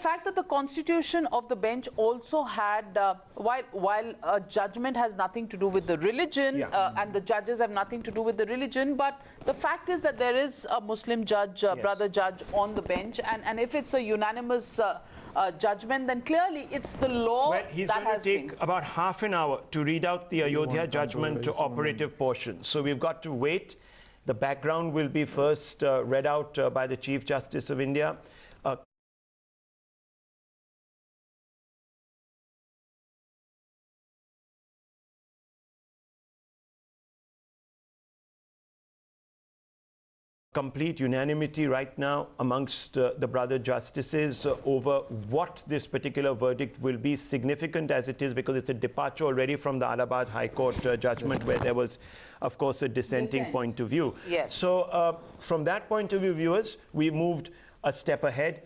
fact that the constitution of the bench also had, while a judgment has nothing to do with the religion, and the judges have nothing to do with the religion, but the fact is that there is a Muslim judge, brother judge on the bench, and if it's a unanimous judgment, then clearly it's the law. Well, he's going to take about half an hour to read out the Ayodhya judgment operative portion. So we've got to wait. The background will be first read out by the Chief Justice of India. Complete unanimity right now amongst the brother justices over what this particular verdict will be, significant as it is because it's a departure already from the Allahabad High Court judgment where there was, of course, a dissenting point of view. Yes. So from that point of view, viewers, we moved a step ahead.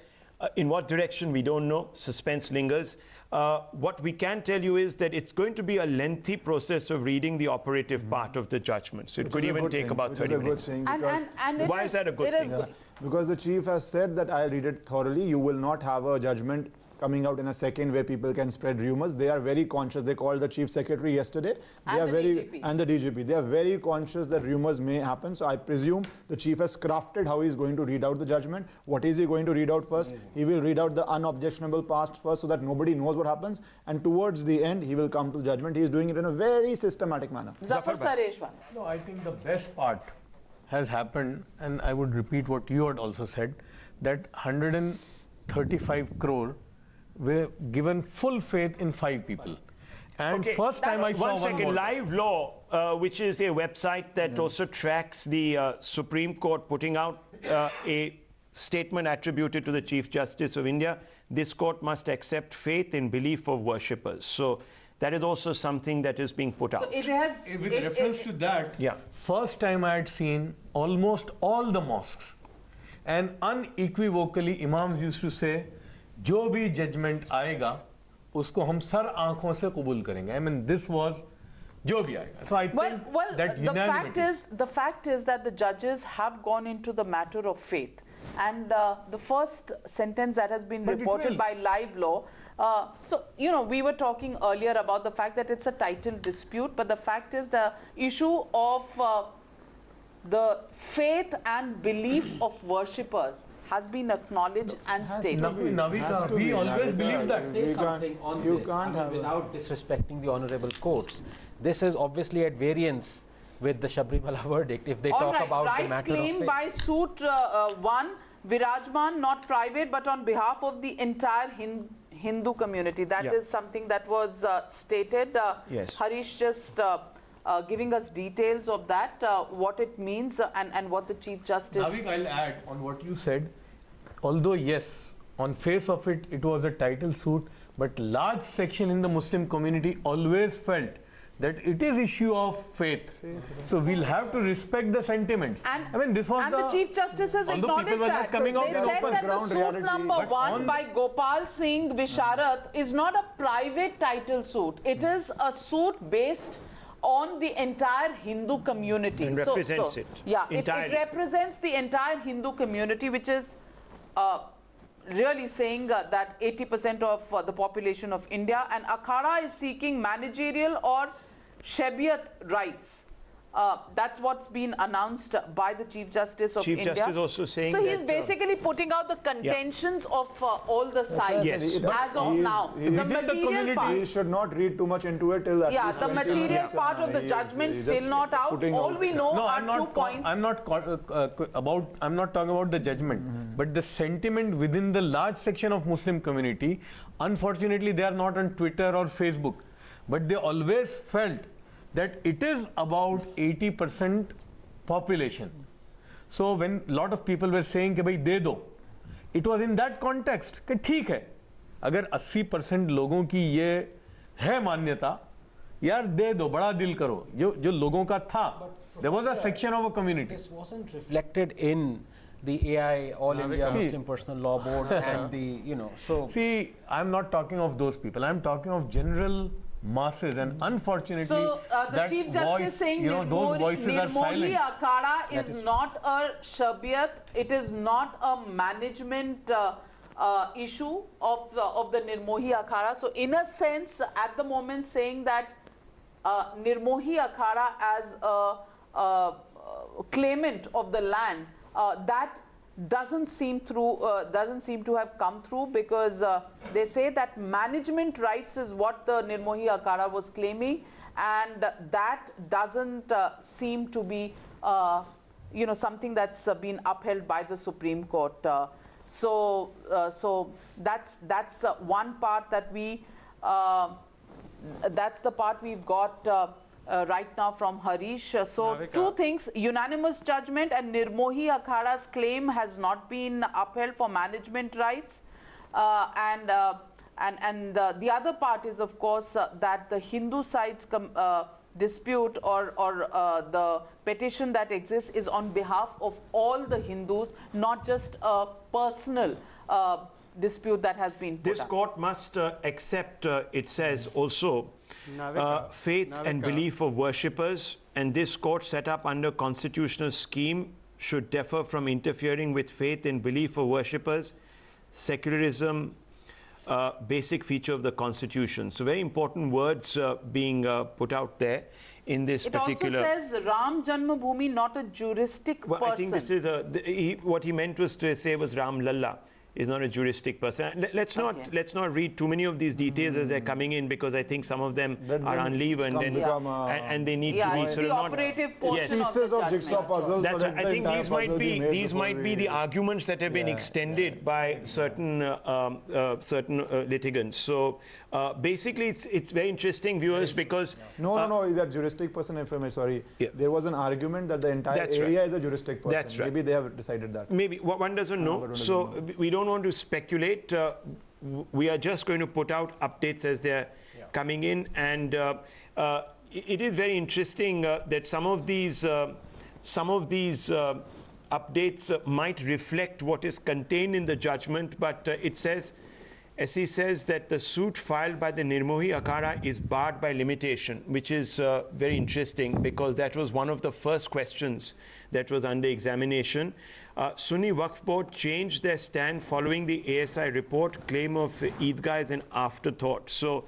In what direction, we don't know. Suspense lingers. What we can tell you is that it's going to be a lengthy process of reading the operative part of the judgment. So it could even take about 30 minutes. Why is that a good thing? Because the chief has said that I'll read it thoroughly. You will not have a judgment coming out in a second where people can spread rumors. They are very conscious. They called the chief secretary yesterday. And the DGP. They are very conscious that rumors may happen. So I presume the chief has crafted how he's going to read out the judgment. What is he going to read out first? He will read out the unobjectionable past first so that nobody knows what happens. And towards the end, he will come to the judgment. He is doing it in a very systematic manner. Zafar Sareshwan. No, I think the best part has happened, and I would repeat what you had also said, that 135 crore were given full faith in 5 people. And first time I saw one second, Live Law, which is a website that also tracks the Supreme Court putting out a statement attributed to the Chief Justice of India. This court must accept faith in belief of worshippers. So that is also something that is being put out. So it has, with reference to that, first time I had seen almost all the mosques, and unequivocally Imams used to say, जो भी judgment आएगा उसको हम sir आंखों से कबूल करेंगे. I mean, this was जो भी आएगा. So I think that unanimity. The fact is that the judges have gone into the matter of faith, and the first sentence that has been reported by Live Law. So you know, we were talking earlier about the fact that it's a title dispute, but the fact is the issue of the faith and belief of worshippers has been acknowledged and stated. We always believe that. Say something on this, without disrespecting the honourable courts. This is obviously at variance with the Sabrimala verdict. If they talk about the matter of faith. Claim by suit 1, Virajman, not private, but on behalf of the entire Hindu community. That is something that was stated. Harish just giving us details of that, what it means and what the Chief Justice... Navik, I'll add on what you said. Although yes, on face of it, it was a title suit, but large section in the Muslim community always felt that it is issue of faith. So we'll have to respect the sentiments. And, I mean, this was the Chief Justice has acknowledged that. Coming out they said that the suit number 1 by Gopal Singh Visharat is not a private title suit. It is a suit based on the entire Hindu community. And represents it. Yeah, it represents the entire Hindu community, which is really saying that 80% of the population of India, and Akhada is seeking managerial or Shabiat rights. That's what's been announced by the Chief Justice of India. Chief Justice also saying so he's basically putting out the contentions of all the sides as of now. The material part, he should not read too much into it till that. the material part of the judgment still not out. All we know are 2 points. I'm not talking about the judgment, but the sentiment within the large section of Muslim community. Unfortunately, they are not on Twitter or Facebook, but they always felt that it is about 80% population. So when a lot of people were saying कि भाई दे दो, it was in that context कि ठीक है, अगर 80% लोगों की ये है मान्यता, यार दे दो, बड़ा दिल करो, जो लोगों का था. There was a section of a community. This wasn't reflected in the AI, All India Muslim Personal Law Board and the, you know, so... See, I'm not talking of those people. I'm talking of general masses, and unfortunately, so the Chief Justice saying those voices are silent. Akhada is not a Shabiat, it is not a management issue of the Nirmohi Akhada. So in a sense, at the moment, saying that Nirmohi Akhada as a claimant of the land, that doesn't seem to have come through, because they say that management rights is what the Nirmohi Akhada was claiming, and that doesn't seem to be something that's been upheld by the Supreme Court. So that's one part that that's the part we've got right now from Harish. So two things: unanimous judgment, and Nirmohi Akhada's claim has not been upheld for management rights, and the other part is, of course, that the Hindu side's dispute or the petition that exists is on behalf of all the Hindus, not just a personal dispute that has been put This court must accept, it says also, faith and belief of worshippers, and this court set up under constitutional scheme should differ from interfering with faith and belief of worshippers. Secularism, basic feature of the constitution. So very important words being put out there in this particular. It also says Ram Janmabhoomi, not a juristic person. I think this is what he meant was to say was Ram Lalla is not a juristic person. Let's not read too many of these details as they're coming in, because I think some of them are unleavened and they need to be sort of not operative portion of the jigsaw puzzles. That's I think these might be the arguments that have been extended by certain litigants. So basically, it's very interesting, viewers, because no, that juristic person, if I may, sorry, there was an argument that the entire area is a juristic person. That's right. Maybe they have decided that. Maybe one doesn't know. So we don't want to speculate. We are just going to put out updates as they're coming in, and it is very interesting that some of these updates might reflect what is contained in the judgment, but it says, as he says, that the suit filed by the Nirmohi Akhada is barred by limitation, which is very interesting, because that was one of the first questions that was under examination. Sunni Waqf Board changed their stand following the ASI report. Claim of Eidgah is an afterthought. So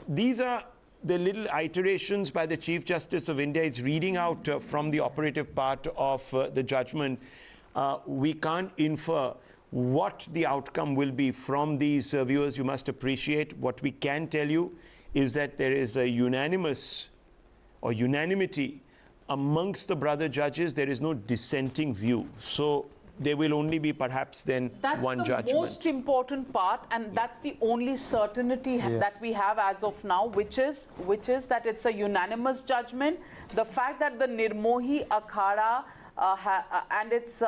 these are the little iterations by the Chief Justice of India. Is reading out from the operative part of the judgment. We can't infer what the outcome will be from these. Viewers, you must appreciate. What we can tell you is that there is a unanimity amongst the brother judges. There is no dissenting view. So there will only be perhaps then one judgment. That's the most important part, and that's the only certainty that we have as of now, which is that it's a unanimous judgment. The fact that the Nirmohi Akhada and its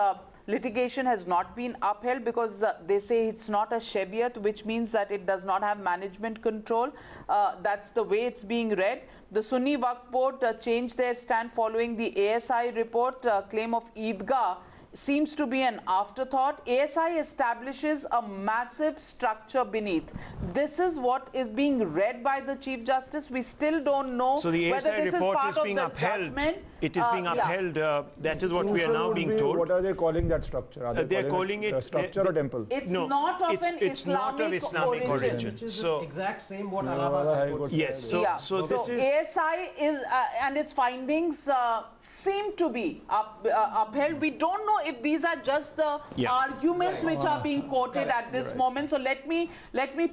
litigation has not been upheld, because they say it's not a Shebiyat, which means that it does not have management control. That's the way it's being read. The Sunni Waqf Board changed their stand following the ASI report. Claim of Eidgah seems to be an afterthought. ASI establishes a massive structure beneath. This is what is being read by the Chief Justice. We still don't know whether this is part of the judgment. It is being upheld. That is what we are now being told. What are they calling that structure? They are calling it a structure or temple? It's not of an Islamic origin. Which is so the exact same what Allahabad yes. So this is ASI is and its findings seem to be upheld. We don't know if these are just the arguments which are being quoted at this moment. So let me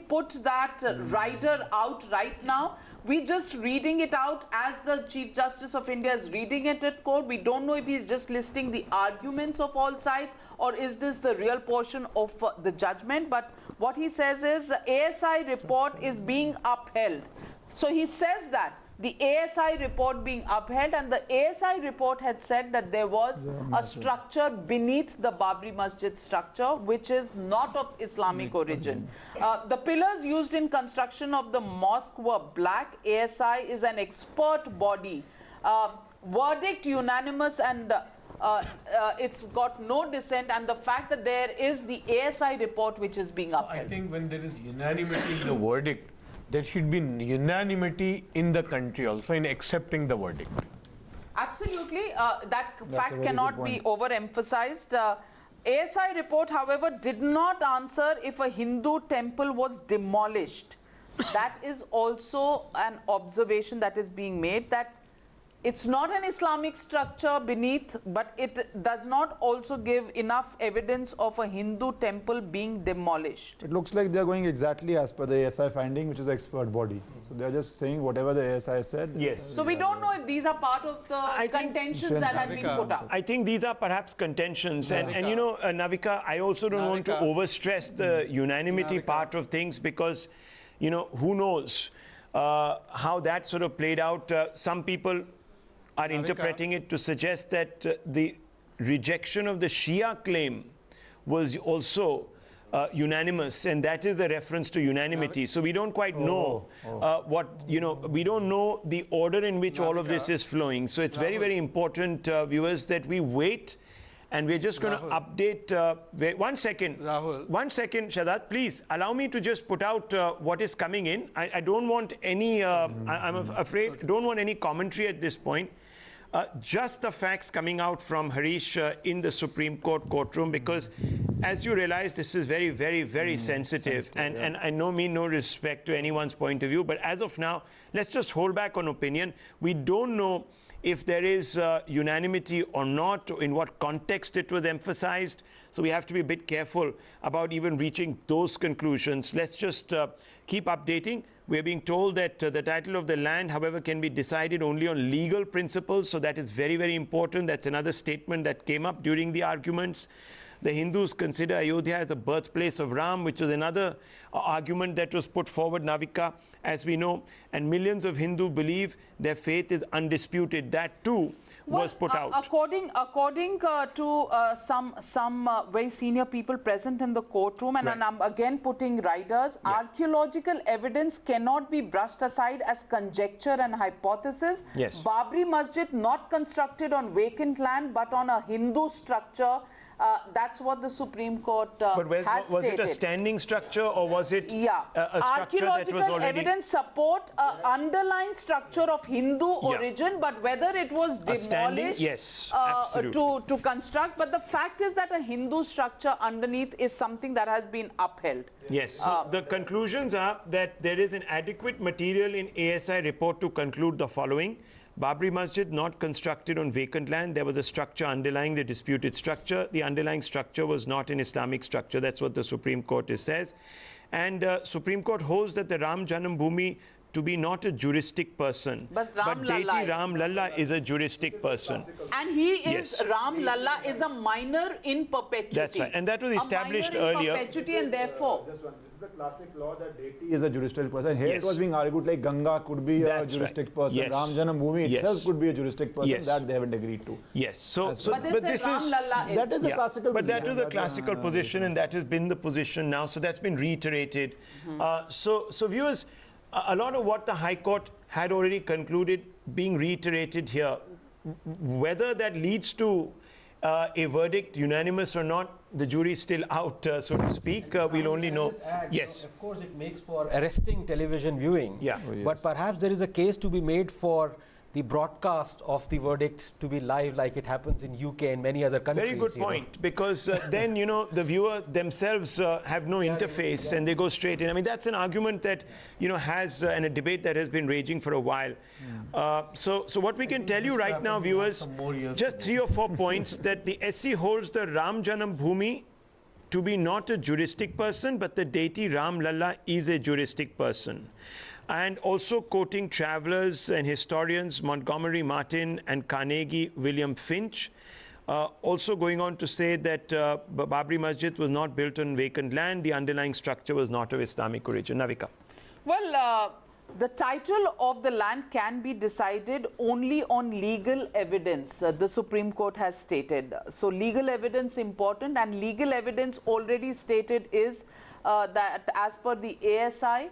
put that rider out right now. We're just reading it out as the Chief Justice of India is reading it at court. We don't know if he's just listing the arguments of all sides, or is this the real portion of the judgment. But what he says is the ASI report is being upheld. So he says that the ASI report being upheld, and the ASI report had said that there was a structure beneath the Babri Masjid structure which is not of Islamic origin. The pillars used in construction of the mosque were black. ASI is an expert body. Verdict unanimous, and it's got no dissent, and the fact that there is the ASI report which is being upheld. I think when there is unanimity in the verdict, there should be unanimity in the country also in accepting the verdict. Absolutely. That fact cannot be overemphasized. ASI report, however, did not answer if a Hindu temple was demolished. That is also an observation that is being made, that it's not an Islamic structure beneath, but it does not also give enough evidence of a Hindu temple being demolished. It looks like they're going exactly as per the ASI finding, which is an expert body. So they're just saying whatever the ASI said. Yes. So we don't know if these are part of the contentions that have been put up. I think these are perhaps contentions. And you know, Navika, I also don't want to overstress the unanimity part of things, because, you know, who knows how that sort of played out. Some people are interpreting it to suggest that the rejection of the Shia claim was also unanimous, and that is a reference to unanimity. So we don't quite know what, you know, we don't know the order in which all of this is flowing. So it's very, very important, viewers, that we wait, and we're just going to update. Wait, one second, Shahzad, please allow me to just put out what is coming in. I don't want any, I'm afraid, don't want any commentary at this point. Just the facts coming out from Harish in the Supreme Court courtroom, because as you realize, this is very, very, very sensitive, and I mean no respect to anyone's point of view, but as of now, let's just hold back on opinion. We don't know if there is unanimity or not, or in what context it was emphasized. So we have to be a bit careful about even reaching those conclusions. Let's just keep updating. We're being told that the title of the land, however, can be decided only on legal principles. So that is very, very important. That's another statement that came up during the arguments. The Hindus consider Ayodhya as a birthplace of Ram, which was another argument that was put forward, Navika, as we know. And millions of Hindus believe their faith is undisputed. That too was put out. According to some very senior people present in the courtroom, and I'm again putting riders, archaeological evidence cannot be brushed aside as conjecture and hypothesis. Yes. Babri Masjid not constructed on vacant land but on a Hindu structure. That's what the Supreme Court but has was stated. It a standing structure, or was it a structure that was already... evidence support underlying structure of Hindu origin, but whether it was demolished to construct. But the fact is that a Hindu structure underneath is something that has been upheld. Yes. So the conclusions are that there is an adequate material in ASI report to conclude the following. Babri Masjid not constructed on vacant land. There was a structure underlying the disputed structure. The underlying structure was not an Islamic structure. That's what the Supreme Court says. And Supreme Court holds that the Ram Janam Bhoomi to be not a juristic person. But deity Ram Lalla is a juristic person. And he is, Ram Lalla is a minor in perpetuity. That's right. And that was established earlier. Perpetuity, and therefore... This is the classic law that deity is a juristic person. Here it was being argued like Ganga could be a juristic person. Ram Janam Bhoomi itself could be a juristic person. That they haven't agreed to. Yes. But this is... That is a classical position. But that is a classical position, and that has been the position now. So that's been reiterated. So viewers, a lot of what the High Court had already concluded being reiterated here. Whether that leads to a verdict, unanimous or not, the jury is still out, so to speak. We'll only know. Yes. Of course, it makes for arresting television viewing. Yeah. But perhaps there is a case to be made for the broadcast of the verdict to be live, like it happens in UK and many other countries. Very good point, because then, you know, the viewer themselves have no interface and they go straight in. I mean, that's an argument that, you know, has and a debate that has been raging for a while. So what we can tell you right now, viewers, just 3 or 4 points, that the SC holds the Ram Janam Bhoomi to be not a juristic person, but the deity Ram Lalla is a juristic person. And also quoting travelers and historians Montgomery Martin and Carnegie William Finch, also going on to say that Babri Masjid was not built on vacant land, the underlying structure was not of Islamic origin. Navika. Well, the title of the land can be decided only on legal evidence, the Supreme Court has stated. So legal evidence important, and legal evidence already stated is that as per the ASI,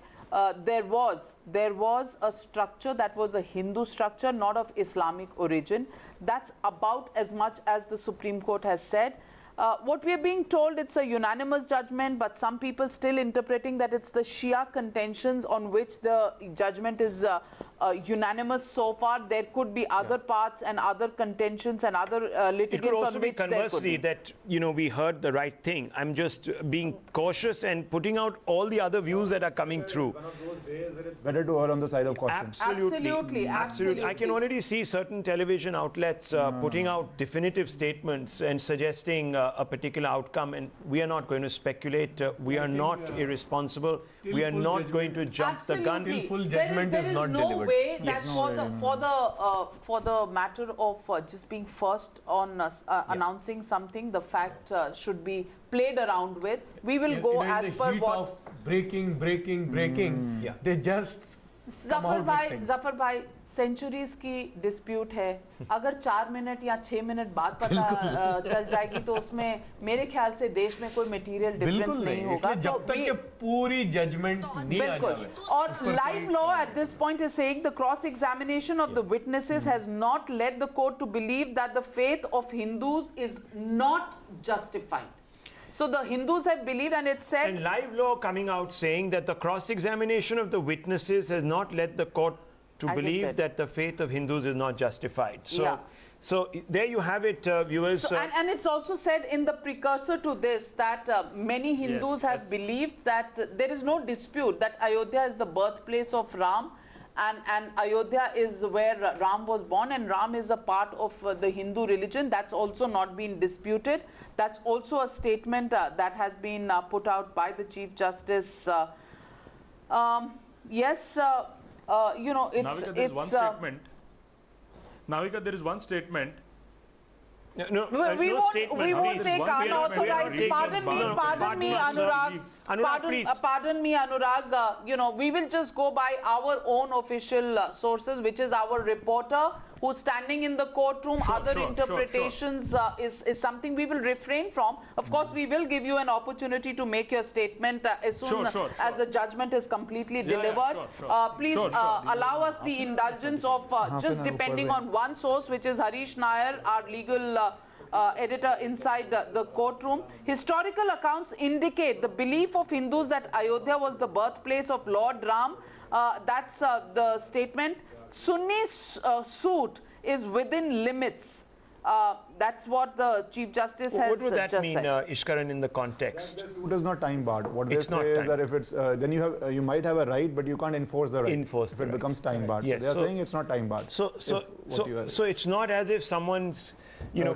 there was a structure that was a Hindu structure, not of Islamic origin. That's about as much as the Supreme Court has said. What we are being told, it's a unanimous judgment, but some people still interpreting that it's the Shia contentions on which the judgment is unanimous so far. There could be other parts and other contentions and other litigants. It could also on be which conversely that, you know, we heard the right thing. I'm just being cautious and putting out all the other views that are coming through. One of those days where it's better to err on the side of caution. Absolutely. I can already see certain television outlets putting out definitive statements and suggesting a particular outcome, and we are not going to speculate. We are not irresponsible. We are not going to jump the gun. Till full judgment is not delivered. Way that for the matter of just being first on announcing something, the fact should be played around with. We will go as per what of breaking. They just Zafar bhai, centuries की dispute है. अगर 4 minute या 6 minute बाद पता चल जाएगी तो उसमें मेरे ख्याल से देश में कोई material difference नहीं होगा. जब तक ये पूरी judgment नहीं आ जाए. और live law at this point is saying the cross examination of the witnesses has not led the court to believe that the faith of Hindus is not justified. So the Hindus have believed, and it said... And live law coming out saying that the cross-examination of the witnesses has not led the court to believe that the faith of Hindus is not justified. So, so there you have it, viewers. So, and it's also said in the precursor to this that many Hindus have believed that there is no dispute that Ayodhya is the birthplace of Ram, and Ayodhya is where Ram was born, and Ram is a part of the Hindu religion. That's also not been disputed. That's also a statement that has been put out by the Chief Justice. Yes, you know, Navika, there is one statement. Navika, there is one statement. We won't take unauthorized. Pardon me, Anurag. Pardon me, Anurag. You know, we will just go by our own official sources, which is our reporter who's standing in the courtroom. Other interpretations is something we will refrain from. Of course, we will give you an opportunity to make your statement as soon as the judgment is completely delivered. Please allow us the indulgence of just depending on one source, which is Harish Nair, our legal editor inside the courtroom. Historical accounts indicate the belief of Hindus that Ayodhya was the birthplace of Lord Ram. That's the statement. Sunni suit is within limits. That's what the Chief Justice has What would that just mean, said. Ishkaran, in the context? The suit is not time barred. What they say is that if it's then you might have a right, but you can't enforce the right. If it becomes time barred. Yes. So they are saying it's not time barred. So it's not as if someone's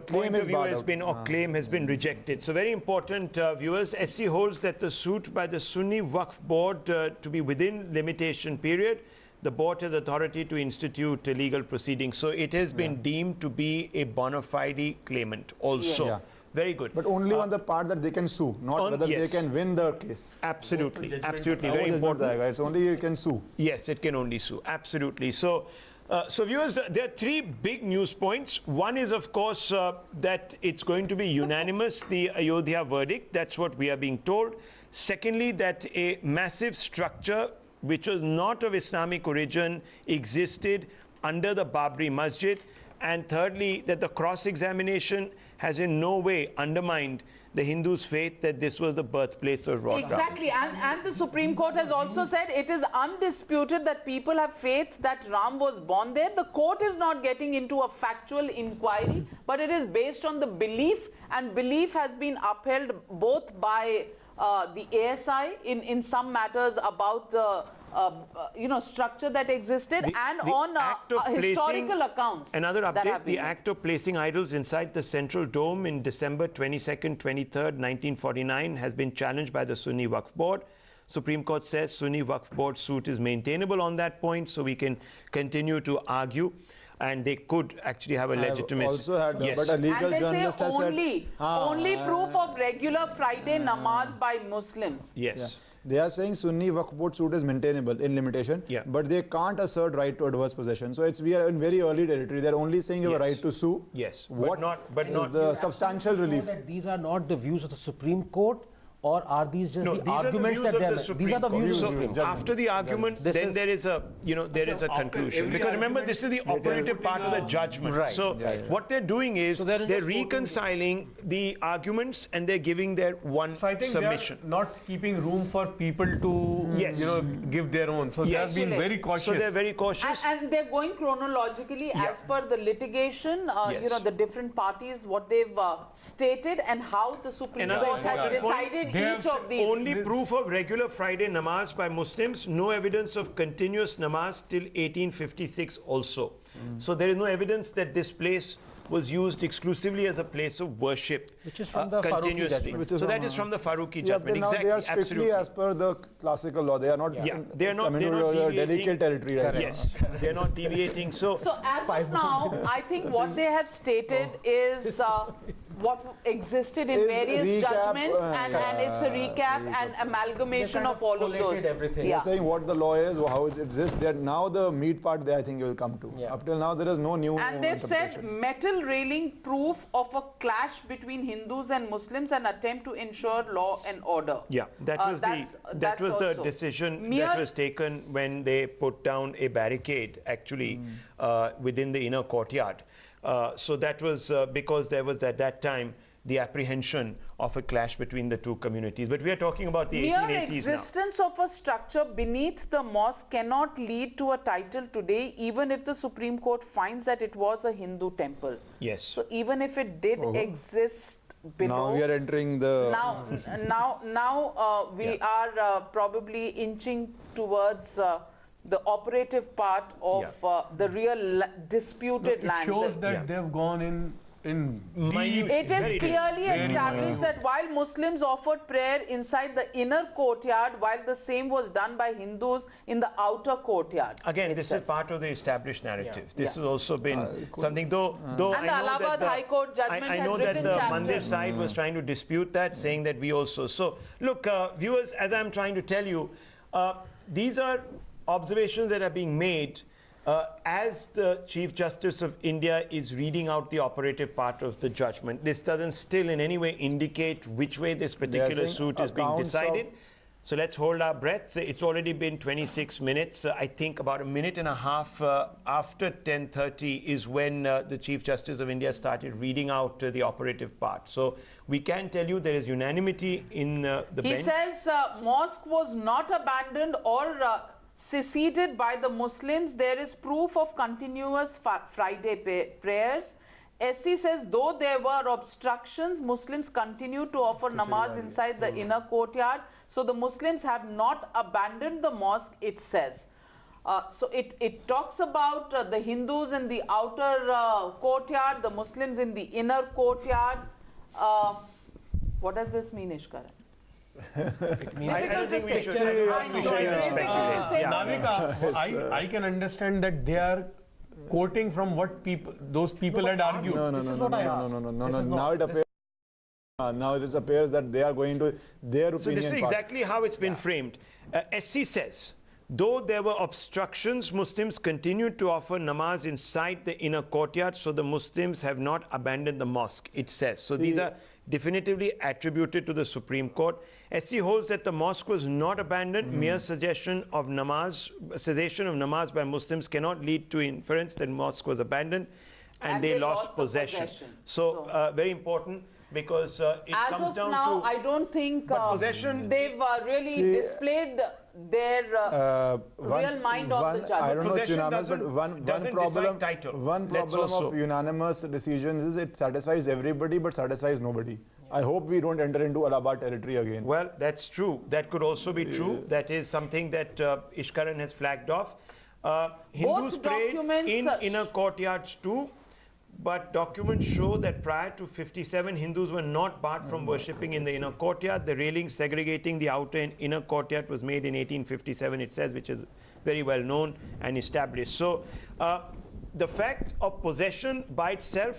point of view has been claim has been rejected. So very important, viewers. SC holds that the suit by the Sunni Waqf Board to be within limitation period. The board has authority to institute legal proceedings. So it has been deemed to be a bona fide claimant also. Very good. But only on the part that they can sue, not whether they can win the case. Absolutely. Absolutely. Very important. It's only you can sue. Yes, it can only sue. Absolutely. So, viewers, there are 3 big news points. One is, of course, that it's going to be unanimous, the Ayodhya verdict. That's what we are being told. Secondly, that a massive structure which was not of Islamic origin existed under the Babri Masjid. And thirdly, that the cross-examination has in no way undermined the Hindus' faith that this was the birthplace of Lord Ram. Exactly, and the Supreme Court has also said it is undisputed that people have faith that Ram was born there. The court is not getting into a factual inquiry, but it is based on the belief, and belief has been upheld both by the ASI in some matters about the structure that existed, and on historical accounts. Another update, the act of placing idols inside the central dome in December 22nd, 23rd, 1949 has been challenged by the Sunni Waqf Board. Supreme Court says Sunni Waqf Board suit is maintainable on that point, so we can continue to argue. And they could actually have a legitimate... also had, but a legal journalist has only proof of regular Friday namaz by Muslims. Yes. They are saying Sunni Waqf Board suit is maintainable in limitation, but they can't assert right to adverse possession. So we are in very early territory. They are only saying you have a right to sue. Yes, but not the substantial relief. That these are not the views of the Supreme Court or are these just the arguments that they are? These are the views of the Supreme Court. After the argument, then there is a, there is a conclusion. Because remember, this is the operative part of the judgment. Right. So what they're doing is they're reconciling the arguments and they're giving their one submission. They are not keeping room for people to give their own. So they have been very cautious. So they're very cautious. And they're going chronologically as per the litigation, the different parties, what they've stated and how the Supreme Court has decided each of these. Only proof of regular Friday namaz by Muslims, no evidence of continuous namaz till 1856 also. So there is no evidence that this place was used exclusively as a place of worship. Which is from the Faruqi judgment. So that is from the Faruqi judgment. Now exactly, they are strictly as per the classical law. They are not. They are not deviating. Delicate territory. Right? Yes, they are not deviating. So as of now, I think what they have stated is what existed in various judgments, and it's a recap and amalgamation of all of those. Everything. They're saying what the law is, how it exists. That now the meat part I think will come to. Up till now there is no new. And they've said metal railing proof of a clash between Hindus and Muslims, an attempt to ensure law and order. Yeah, that was the decision that was taken when they put down a barricade actually within the inner courtyard. So that was because there was at that time the apprehension of a clash between the two communities. But we are talking about the 1880s now. Mere existence of a structure beneath the mosque cannot lead to a title today, even if the Supreme Court finds that it was a Hindu temple. Yes. So even if it did exist below. Now we are entering the. Now we are probably inching towards the operative part of the real disputed land. It shows that they've gone in deep. It is clearly established that while Muslims offered prayer inside the inner courtyard, while the same was done by Hindus in the outer courtyard. Again, this is part of the established narrative. This has also been something, though and the Allahabad High Court judgment I know that the Mandir side was trying to dispute that, saying that we also. So, look, viewers, as I'm trying to tell you, these are observations that are being made as the Chief Justice of India is reading out the operative part of the judgment. This doesn't still in any way indicate which way this particular suit is being decided. So let's hold our breath. It's already been 26 minutes. I think about a minute and a half after 10:30 is when the Chief Justice of India started reading out the operative part. So we can tell you there is unanimity in the bench. He says mosque was not abandoned or seceded by the Muslims. There is proof of continuous Friday prayers. SC says though there were obstructions, Muslims continue to offer namaz inside the inner courtyard. So the Muslims have not abandoned the mosque, it says. So it talks about the Hindus in the outer courtyard, the Muslims in the inner courtyard. What does this mean, Ishkaran? I don't think we should speculate. Navika, I can understand that they are quoting from what those people had argued. No. Now it appears that they are going to their opinion. So this is exactly how it's been framed. SC says, though there were obstructions, Muslims continued to offer namaz inside the inner courtyard, so the Muslims have not abandoned the mosque, it says. So these are definitively attributed to the Supreme Court. SC holds that the mosque was not abandoned. Mere cessation of namaz by Muslims cannot lead to inference that mosque was abandoned and they lost possession. So very important, because it comes down to... As of now, I don't think they've really displayed their real mind on the judgment. I don't know if unanimous, but one problem of unanimous decisions is it satisfies everybody but satisfies nobody. I hope we don't enter into Allahabad territory again. Well, that's true. That could also be true. That is something that Ishkaran has flagged off. Hindus prayed in inner courtyards too, but documents show that prior to 57, Hindus were not barred from worshipping in the inner courtyard. The railing segregating the outer and inner courtyard was made in 1857, it says, which is very well known and established. So the fact of possession by itself,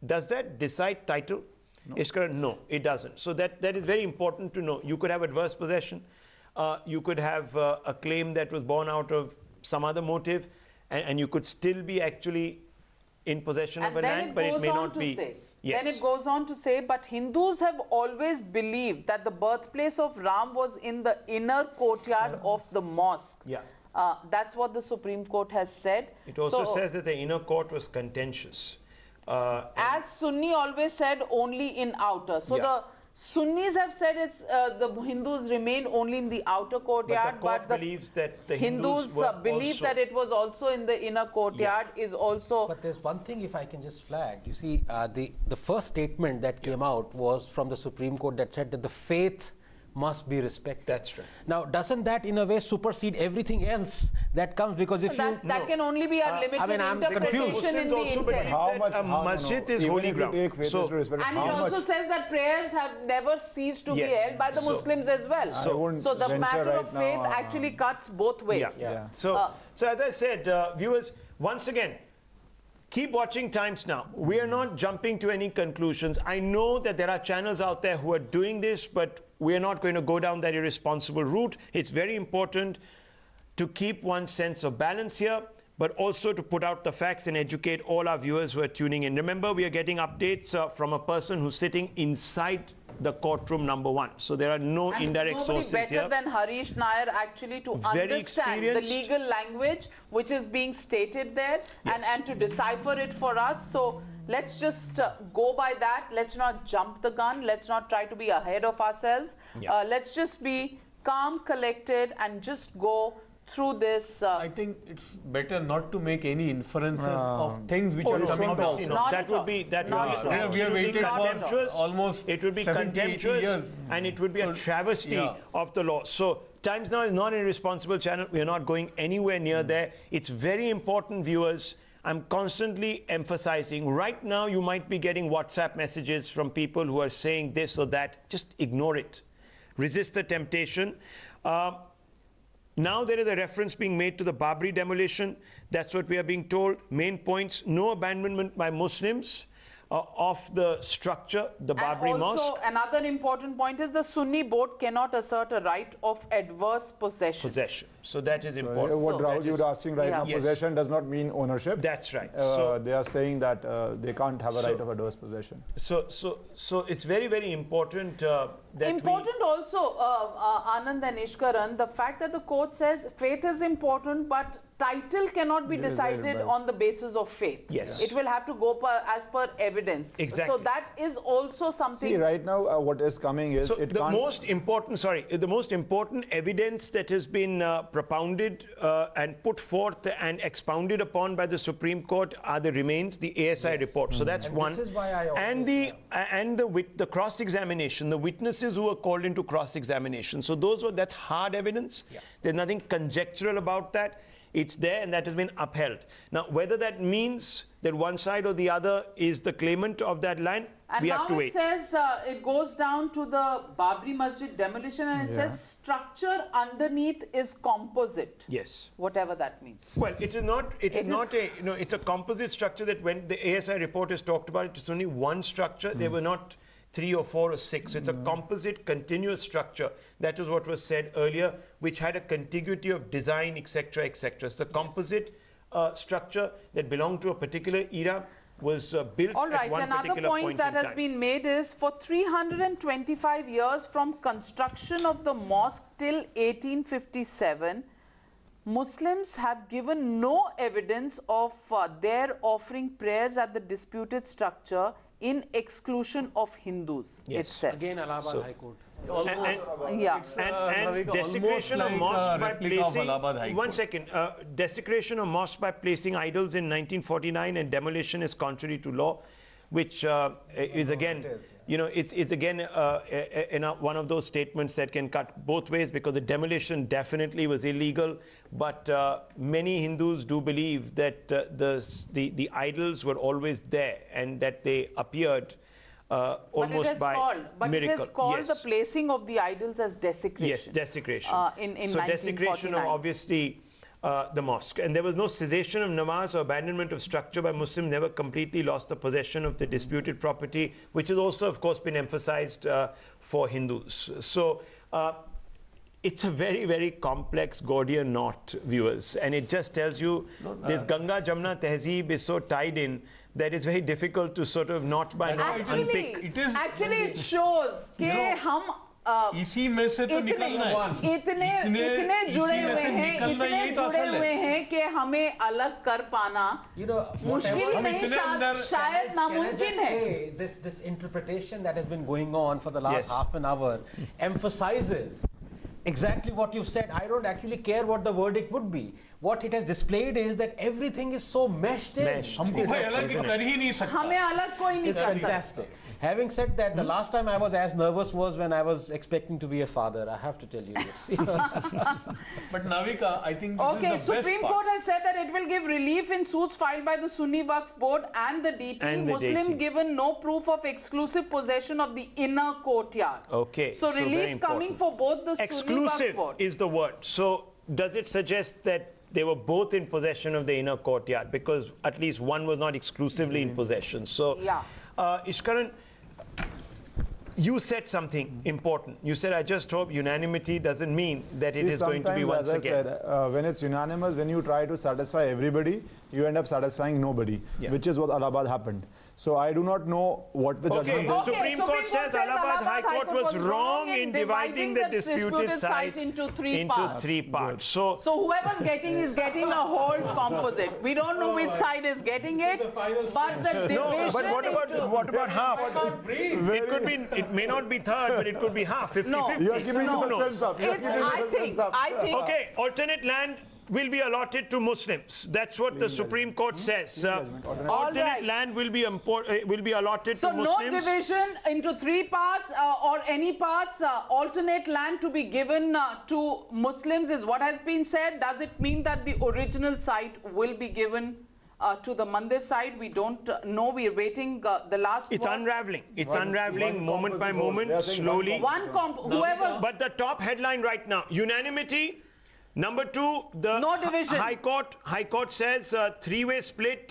does that decide title? No. Ishkaran, no, it doesn't. So that is very important to know. You could have adverse possession. You could have a claim that was born out of some other motive, and you could still be actually in possession of a land, but it may not be. Yes. Then it goes on to say, but Hindus have always believed that the birthplace of Ram was in the inner courtyard of the mosque. Yeah. That's what the Supreme Court has said. It also says that the inner court was contentious. As Sunni always said, only in outer. So the Sunnis have said it's the Hindus remain only in the outer courtyard, but the believes that the Hindus believe that it was also in the inner courtyard is also. But there's one thing, if I can just flag. You see, the first statement that came out was from the Supreme Court that said that the faith must be respected. That's right. Now, doesn't that in a way supersede everything else that comes? Because if that can only be a limited interpretation in the intent. How much masjid is holy ground. And it also says that prayers have never ceased to be held by the Muslims as well. So the matter of faith actually cuts both ways. So as I said, viewers, once again, keep watching Times Now. We are not jumping to any conclusions. I know that there are channels out there who are doing this, but we are not going to go down that irresponsible route. It's very important to keep one sense of balance here, but also to put out the facts and educate all our viewers who are tuning in. Remember, we are getting updates from a person who's sitting inside the courtroom number 1. So there are no indirect sources here. Nobody better than Harish Nair actually to understand the legal language which is being stated there and to decipher it for us. So let's just go by that. Let's not jump the gun. Let's not try to be ahead of ourselves. Let's just be calm, collected, and just go through this. I think it's better not to make any inferences of things which are coming down. That would be we have waited for almost it would be contemptuous years. And it would be a travesty of the law. So Times Now is not an irresponsible channel. We are not going anywhere near there. It's very important, viewers. I'm constantly emphasizing, right now you might be getting WhatsApp messages from people who are saying this or that. Just ignore it. Resist the temptation. Now there is a reference being made to the Babri demolition. That's what we are being told. Main points: no abandonment by Muslims of the structure, the Babri mosque. Also, another important point is the Sunni board cannot assert a right of adverse possession. So that is important. What Rahul, you were asking right now, possession does not mean ownership. That's right. They are saying that they can't have a right of adverse possession. So it's very, very important that also, Anand and Ishkaran, the fact that the court says faith is important, but title cannot be decided on the basis of faith. Yes. It will have to go as per evidence. Exactly. So that is also something. See, right now what is coming is the most important evidence that has been propounded and put forth and expounded upon by the Supreme Court are the remains, the ASI report. So that's one. This is why I and the cross-examination, the witnesses who were called into cross-examination. So that's hard evidence. There's nothing conjectural about that. It's there and that has been upheld. Now, whether that means that one side or the other is the claimant of that land, we have to wait. And now it says, it goes down to the Babri Masjid demolition and it says structure underneath is composite. Yes. Whatever that means. Well, it is not it's a composite structure that when the ASI report is talked about, it's only one structure. There were not 3 or 4 or 6. It's a composite, continuous structure. That was what was said earlier, which had a contiguity of design, etc., etc. It's a composite structure that belonged to a particular era, was built at one particular point in time. Another point that has been made is for 325 years from construction of the mosque till 1857, Muslims have given no evidence of their offering prayers at the disputed structure in exclusion of Hindus, it says. Again, Allahabad High Court. And desecration of mosque by placing, one second, desecration of mosque by placing idols in 1949 and demolition is contrary to law, which is again, it's again one of those statements that can cut both ways, because the demolition definitely was illegal, but many Hindus do believe that the idols were always there and that they appeared almost by miracle. But it is called the placing of the idols as desecration. Yes, desecration. In so desecration of obviously the mosque. And there was no cessation of namaz or abandonment of structure by Muslims, never completely lost the possession of the disputed property, which has also, of course, been emphasized for Hindus. So It's a very, very complex Gordian knot, viewers, and it just tells you this Ganga Jamna Tehzeeb is so tied in that it's very difficult to sort of knot by knot unpick. Actually, it shows that इसी में से तो निकलना है इतने जुड़े हुए हैं कि हमें अलग कर पाना मुश्किल नहीं शायद नामुमकिन है. This interpretation that has been going on for the last half an hour emphasizes exactly what you said. I don't actually care what the verdict would be. What it has displayed is that everything is so meshed in. हमको कोई अलग कर ही नहीं सकता. हमें अलग कोई नहीं कर सकता. Fantastic. Having said that, the last time I was as nervous was when I was expecting to be a father. I have to tell you this. But Navika, I think this is the Supreme best Court has said that it will give relief in suits filed by the Sunni Waqf Board and the DT. And the Muslim DT. given no proof of exclusive possession of the inner courtyard. Okay. So relief coming for both the Sunni Waqf Exclusive Board. is the word. So does it suggest that they were both in possession of the inner courtyard? Because at least one was not exclusively in possession. So, Ishkaran, you said something important. You said, I just hope unanimity doesn't mean that it is going to be once again. When it's unanimous, when you try to satisfy everybody, you end up satisfying nobody, which is what Allahabad happened. So I do not know what the judgment the is. Supreme Court says Allahabad High Court was wrong in dividing the disputed site into three parts. So whoever's getting is getting a whole composite. We don't know which side is getting it, but the division. But what about half? It could be. It may not be third, but it could be half. 50-50. You are giving the sense up. I think. Okay, alternate land will be allotted to Muslims. That's what the Supreme Court says. Alternate land will be allotted to Muslims. So no division into three parts or any parts. Alternate land to be given to Muslims is what has been said. Does it mean that the original site will be given to the Mandir side? We don't know. We are waiting the last. It's unraveling. It's unraveling moment by moment, slowly. But the top headline right now: unanimity. Number two, the no division. High Court says three-way split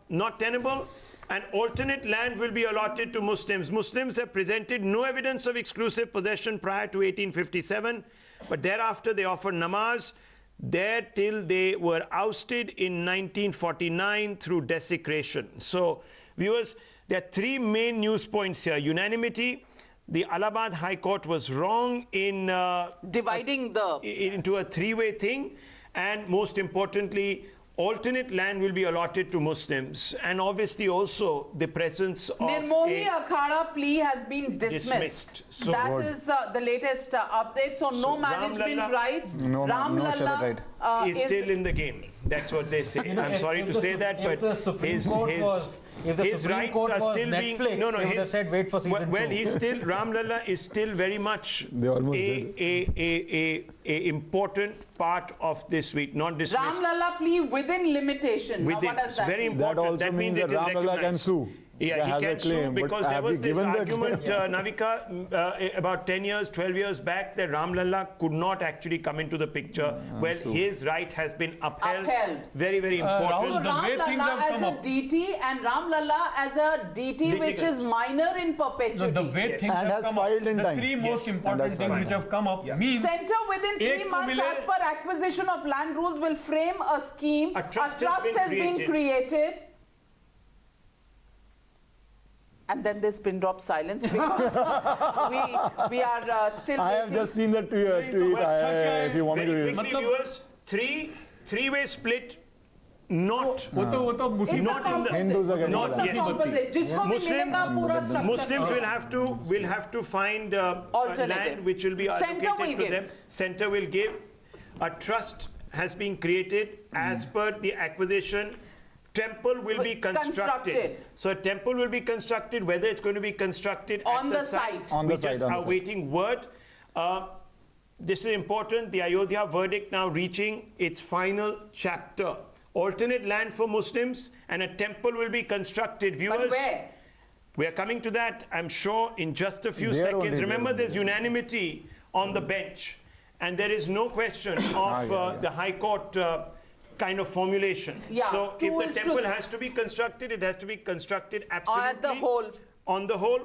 not tenable, and alternate land will be allotted to Muslims. Muslims have presented no evidence of exclusive possession prior to 1857, but thereafter they offered namaz there till they were ousted in 1949 through desecration. So, viewers, there are three main news points here: unanimity. The Allahabad High Court was wrong in dividing into a three-way thing, and most importantly, alternate land will be allotted to Muslims, and obviously also the presence of Nirmohi Akhada plea has been dismissed. So that is the latest update. So no management rights. Ram Lalla is still in the game. That's what they say. I'm sorry to say that, but his rights are still being said wait for season well, 2. he's still Ram Lalla is still very much a important part of this week, not dismissed. Ram Lalla plea within limitation. Within. Now, what does that very mean? important. That also that means means that Ram Lalla can sue. Yeah, he can sue because there was this argument, the Navika, about 10 years, 12 years back, that Ram Lalla could not actually come into the picture. Well, his right has been upheld. Very, very important. So Ram Lalla as a DT and Ram Lalla as a DT which is minor in perpetuity. The way things have come up, the three most important things which have come up means Centre within 3 months as per acquisition of land rules will frame a scheme. A trust has been created. And then there's pin drop silence because we are still. I have just seen the tweet. If you want me to read. Viewers, three-way split. Not in the Hindus are getting Muslims will have to find land which will be allocated to them. Centre will give. A trust has been created as per the acquisition. Temple will be constructed. So a temple will be constructed. Whether it's going to be constructed on the site, we're just awaiting word. This is important. The Ayodhya verdict now reaching its final chapter. Alternate land for Muslims and a temple will be constructed. Viewers, but where? We are coming to that, I'm sure, in just a few seconds. Remember, there's unanimity on the bench, and there is no question of the High Court kind of formulation. So if the temple has to be constructed, it has to be constructed absolutely on the whole. On the whole,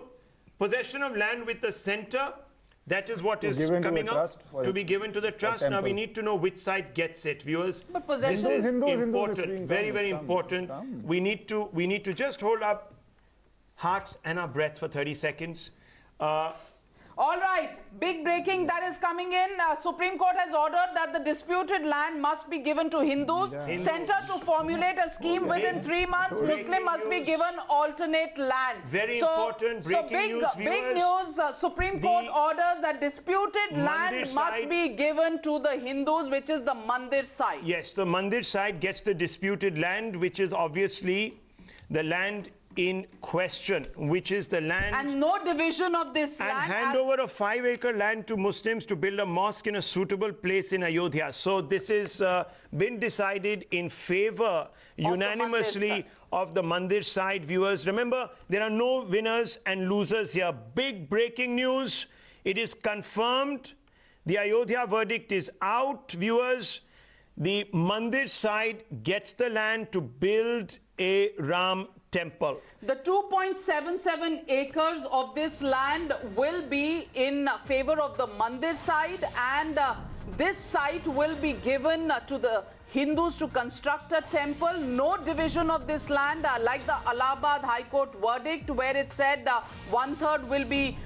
possession of land with the centre That is what is coming up to be given to the trust. Now we need to know which side gets it, viewers. But possession is important, very important. We need to just hold up hearts and our breath for 30 seconds. All right, big breaking that is coming in. Supreme Court has ordered that the disputed land must be given to Hindus. Center to formulate a scheme within 3 months. Muslim must be given alternate land. Very important breaking news, viewers. Big news. Supreme Court orders that disputed land must be given to the Hindus, which is the Mandir side. Yes, the Mandir side gets the disputed land, which is obviously the land in question, which is the land, and no division of this land, and hand over a 5-acre land to Muslims to build a mosque in a suitable place in Ayodhya. So this has been decided in favor unanimously of the Mandir side, viewers. Remember, there are no winners and losers here. Big breaking news. It is confirmed. The Ayodhya verdict is out, viewers. The Mandir side gets the land to build a Ram temple. The 2.77 acres of this land will be in favor of the Mandir side, and this site will be given to the Hindus to construct a temple. No division of this land, like the Allahabad High Court verdict, where it said 1/3 will be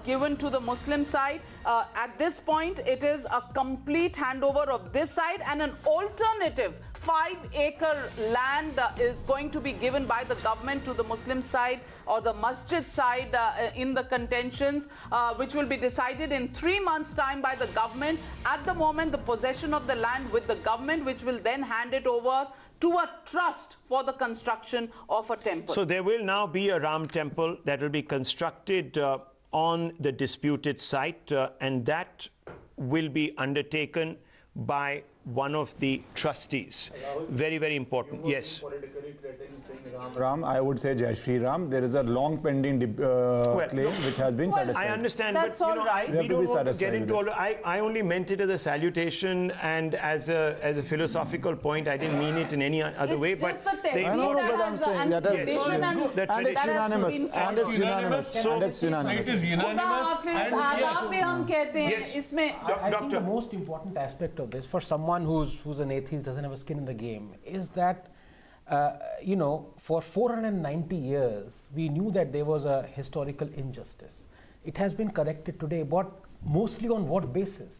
given to the Muslim side. At this point, it is a complete handover of this side, and an alternative 5-acre land is going to be given by the government to the Muslim side or the masjid side in the contentions, which will be decided in 3 months' time by the government. At the moment, the possession of the land with the government, which will then hand it over to a trust for the construction of a temple. So there will now be a Ram temple that will be constructed on the disputed site, and that will be undertaken by one of the trustees. Very, very important. Yes. Ram, I would say Jai Shri Ram. There is a long pending claim which has been satisfied. I understand, that's but we don't want to get into all. I only meant it as a salutation and as a philosophical point. I didn't mean it in any other way. But I know, but I'm saying that is, and it's unanimous. And it's unanimous. And it's unanimous. It is unanimous. I think the most important aspect of this, for someone who's an atheist, doesn't have a skin in the game, is that you know, for 490 years we knew that there was a historical injustice. It has been corrected today, but mostly on what basis?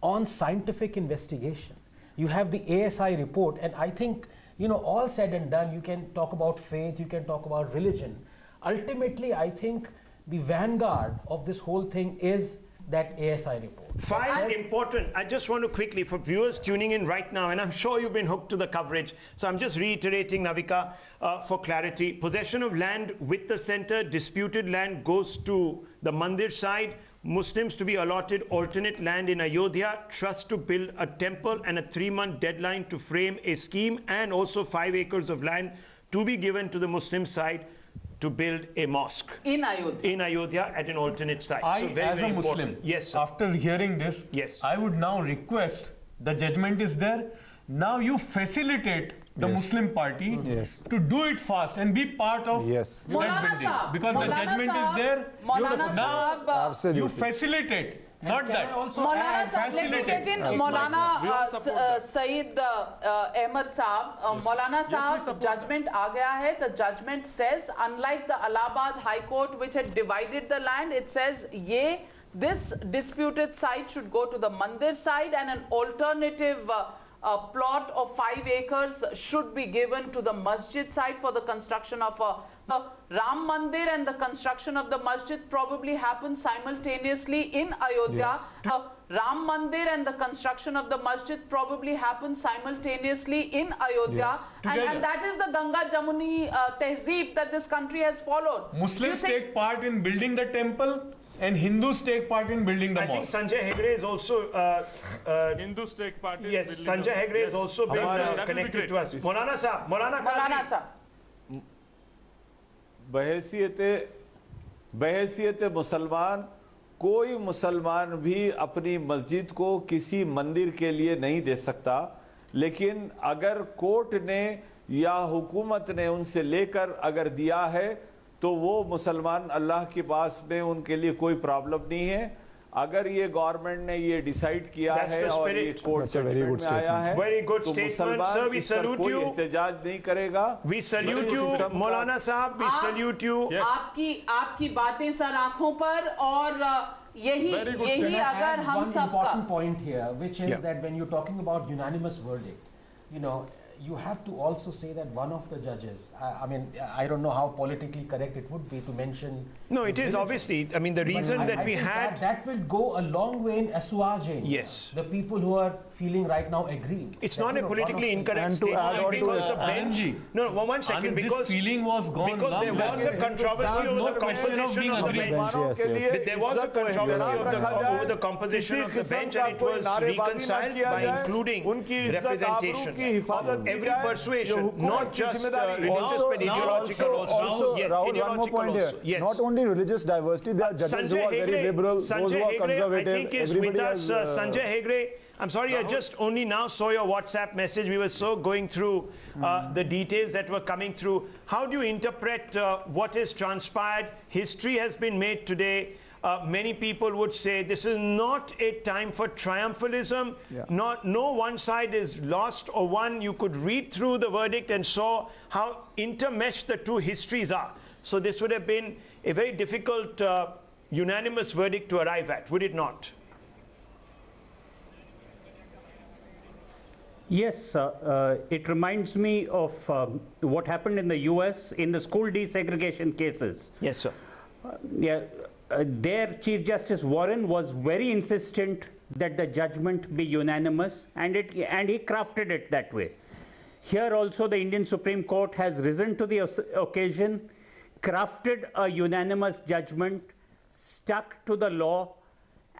On scientific investigation. You have the ASI report, and I think, you know, all said and done, you can talk about faith, you can talk about religion. Ultimately, I think the vanguard of this whole thing is that ASI report. Five important, I just want to quickly, for viewers tuning in right now, and I'm sure you've been hooked to the coverage, so I'm just reiterating, Navika, for clarity. Possession of land with the center, disputed land goes to the Mandir side, Muslims to be allotted alternate land in Ayodhya, trust to build a temple, and a 3-month deadline to frame a scheme, and also 5 acres of land to be given to the Muslim side to build a mosque in Ayodhya at an alternate site. So very, as a Muslim, yes, sir. After hearing this, yes, I would now request, the judgment is there, now you facilitate the Muslim party to do it fast and be part of that building, because the judgment is there. Now you facilitate. Not that. Moulana Saab, let me get in Moulana Sayeed Ahmed Saab. Moulana Saab, judgment aa gaya hai. The judgment says, unlike the Allahabad High Court, which had divided the land, it says, this disputed site should go to the Mandir side, and an alternative plot of 5 acres should be given to the masjid side for the construction of a Ram Mandir, and the construction of the masjid probably happens simultaneously in Ayodhya. Ram Mandir and the construction of the masjid probably happens simultaneously in Ayodhya, and that is the Ganga Jamuni tehzeeb that this country has followed. Muslims take part in building the temple, and Hindus take part in building the mosque. I think Sanjay Hegde is also Hindus take part in building Sanjay Hegde is also been connected to us. Moulana Saab, Moulana Saab. बहैसियत मुसलमान, कोई मुसलमान भी अपनी मस्जिद को किसी मंदिर के लिए नहीं दे सकता, लेकिन अगर कोर्ट ने या हुकूमत ने उनसे लेकर अगर दिया है तो वो मुसलमान अल्लाह के पास में उनके लिए कोई प्रॉब्लम नहीं है. अगर ये गवर्नमेंट ने ये डिसाइड किया है और ये कोर्ट जजमेंट में आया है तो मुसलमान इस पर कोई एहतजाज नहीं करेगा. We salute you, मौलाना साहब. We salute you. आपकी बातें सर आंखों पर और यही अगर हम सब important point here, which is that when you're talking about unanimous verdict, you know, you have to also say that one of the judges, I mean, I don't know how politically correct it would be to mention. No, it is obviously, I mean, the reason that we had. That will go a long way in assuaging. Yes. The people who are feeling right now aggrieved. It's not a politically incorrect statement because the bench. No, 1 second. Because feeling was gone. Because there was a controversy over the composition of the bench. There was a controversy over the composition of the bench, and it was reconciled by including representation. Every persuasion, not just religious but ideological also. Rahul, one more point here. Yes. Not only religious diversity, there are judges who are very liberal, those who are conservative. I think is with us, Sanjay Hegde. I'm sorry, I just only now saw your WhatsApp message. We were so going through the details that were coming through. How do you interpret what has transpired? History has been made today. Many people would say this is not a time for triumphalism. No one side is lost or won. You could read through the verdict and saw how intermeshed the two histories are. So this would have been a very difficult unanimous verdict to arrive at, would it not? Yes, it reminds me of what happened in the US in the school desegregation cases. Yes, sir. Their Chief Justice Warren was very insistent that the judgment be unanimous, and he crafted it that way. Here also the Indian Supreme Court has risen to the occasion, crafted a unanimous judgment, stuck to the law,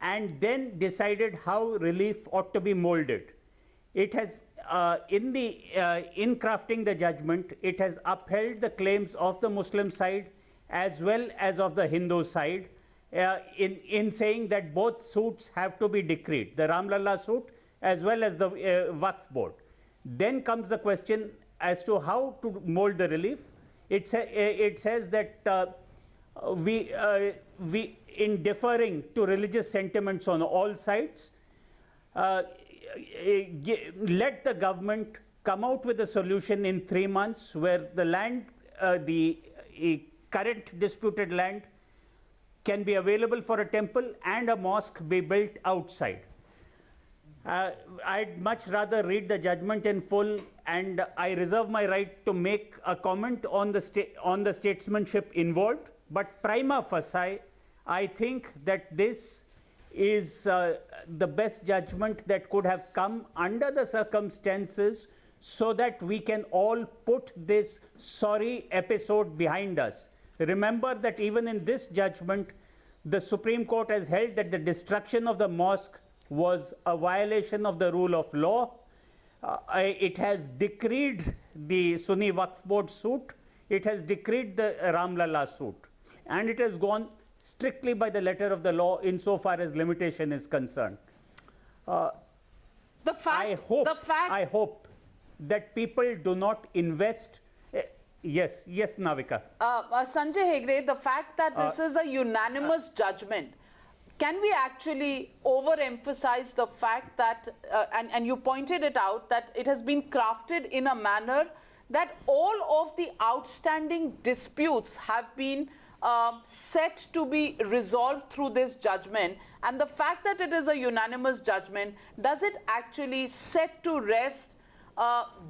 and then decided how relief ought to be molded. It has, in crafting the judgment, it has upheld the claims of the Muslim side as well as of the Hindu side, in saying that both suits have to be decreed, the Ram Lalla suit as well as the Waqf board. Then comes the question as to how to mold the relief. It says that we, in deferring to religious sentiments on all sides, let the government come out with a solution in 3 months where the land, the current disputed land, can be available for a temple and a mosque be built outside. I'd much rather read the judgment in full, and I reserve my right to make a comment on the statesmanship involved. But prima facie, I think that this is the best judgment that could have come under the circumstances, so that we can all put this sorry episode behind us. Remember that even in this judgment, the Supreme Court has held that the destruction of the mosque was a violation of the rule of law. It has decreed the Sunni Waqf Board suit. It has decreed the Ram Lalla suit. And it has gone strictly by the letter of the law insofar as limitation is concerned. I hope that people do not invest. Yes, Navika. Sanjay Hegde, the fact that this is a unanimous judgment, can we actually overemphasize the fact that, and you pointed it out, that it has been crafted in a manner that all of the outstanding disputes have been set to be resolved through this judgment, and the fact that it is a unanimous judgment, does it actually set to rest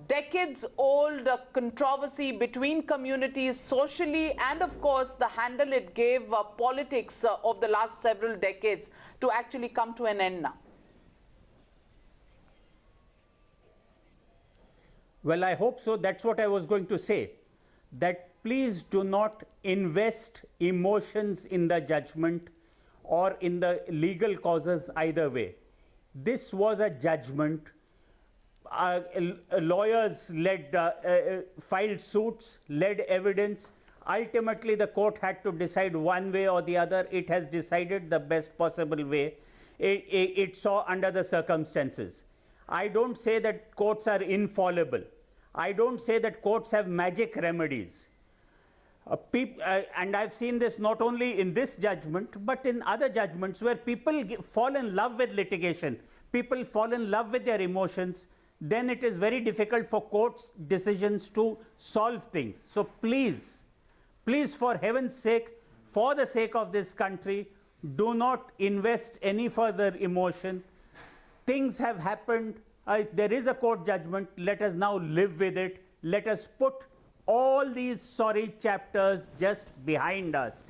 decades-old controversy between communities socially, and of course the handle it gave politics of the last several decades, to actually come to an end now? Well, I hope so. That's what I was going to say, that please do not invest emotions in the judgment or in the legal causes either way. This was a judgment. Lawyers filed suits, led evidence. Ultimately, the court had to decide one way or the other. It has decided the best possible way it saw under the circumstances. I don't say that courts are infallible. I don't say that courts have magic remedies. And I've seen this not only in this judgment, but in other judgments where people fall in love with litigation, people fall in love with their emotions, then it is very difficult for courts' decisions to solve things. So please, please, for heaven's sake, for the sake of this country, do not invest any further emotion. Things have happened. There is a court judgment. Let us now live with it. Let us put all these sorry chapters just behind us.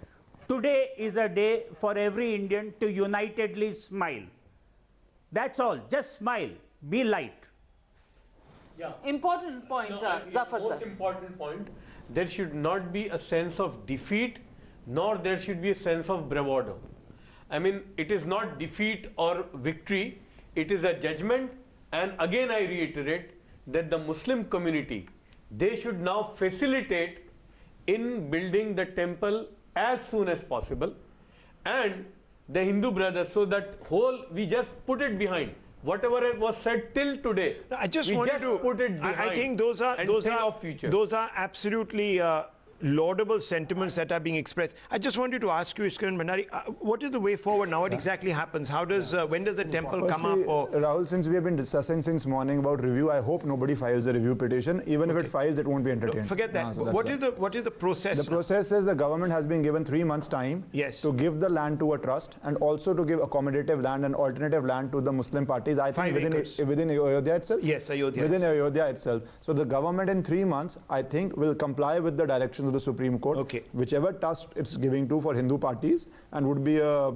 Today is a day for every Indian to unitedly smile. That's all. Just smile. Be light. Yeah. Important point, Zafar most sir. important point, there should not be a sense of defeat, nor there should be a sense of bravado. I mean, it is not defeat or victory, it is a judgment, and again I reiterate that the Muslim community, they should now facilitate in building the temple as soon as possible, and the Hindu brothers, so that we just put it behind. Whatever was said till today, I just wanted to put it behind. I think those are absolutely laudable sentiments that are being expressed. I just wanted to ask you, Ishkan Bhandari, what is the way forward now? What exactly happens? How does when does the temple come up? Or Rahul, since we have been discussing since morning about review, I hope nobody files a review petition. Even if it files, it won't be entertained. Forget that. So what is the process? The process is the government has been given 3 months time to give the land to a trust and also to give accommodative land and alternative land to the Muslim parties. I think within Ayodhya itself. Yes, Ayodhya. Within Ayodhya itself. So the government in 3 months, I think, will comply with the directions of the Supreme Court, whichever trust it's giving to for Hindu parties, and would be a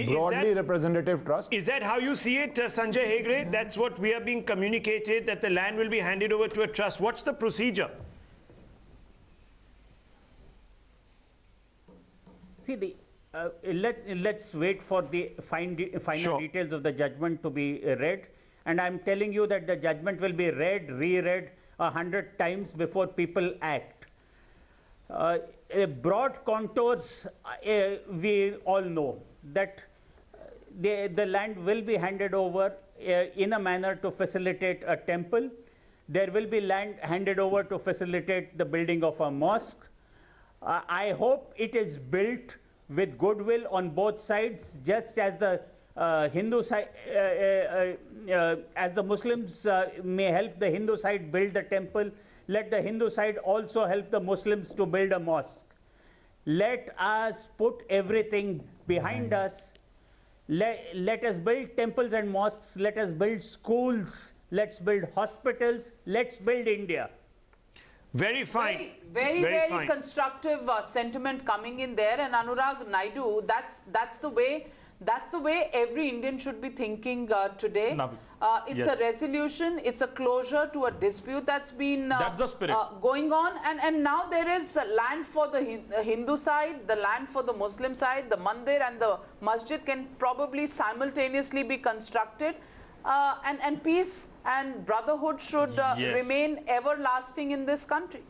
broadly representative trust. Is that how you see it, Sanjay Hegde? That's what we are being communicated, that the land will be handed over to a trust. What's the procedure? See, let's wait for the final details of the judgment to be read, and I'm telling you that the judgment will be read, reread 100 times before people act. Broad contours, we all know that the land will be handed over in a manner to facilitate a temple. There will be land handed over to facilitate the building of a mosque. I hope it is built with goodwill on both sides, just as the Hindu side, as the Muslims may help the Hindu side build the temple. Let the Hindu side also help the Muslims to build a mosque. Let us put everything behind us. Let us build temples and mosques. Let us build schools. Let's build hospitals. Let's build India. Very fine. Very constructive sentiment coming in there. And Anurag Naidu, that's the way every Indian should be thinking today. It's a resolution, it's a closure to a dispute that's been going on, and now there is land for the Hindu side, the land for the Muslim side. The mandir and the masjid can probably simultaneously be constructed, and peace and brotherhood should remain everlasting in this country.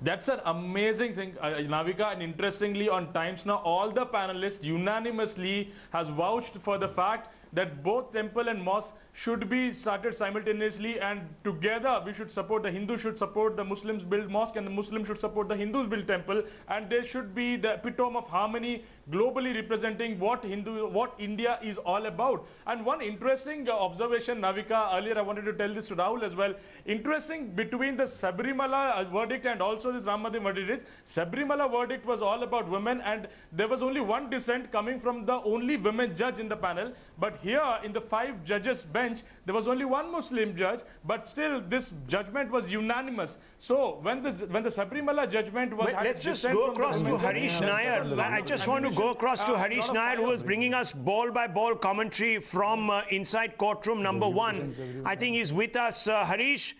That's an amazing thing, Navika, and interestingly on Times Now, all the panelists unanimously has vouched for the fact that both temple and mosque should be started simultaneously, and together we should support, the Hindus should support the Muslims build mosque, and the Muslims should support the Hindus build temple, and there should be the epitome of harmony globally representing what India is all about. And one interesting observation, Navika, earlier I wanted to tell this to Rahul as well, interesting between the Sabarimala verdict and also this Ram Mandir verdict is, Sabarimala verdict was all about women, and there was only one dissent coming from the only women judge in the panel, but here in the 5 judges bench, there was only one Muslim judge, but still this judgment was unanimous. So when the Sabarimala judgment was... Let's just go across to Harish Nair. I just want to go across to Harish Nair, who is bringing us ball by ball commentary from inside courtroom number 1. I think he's with us. Harish,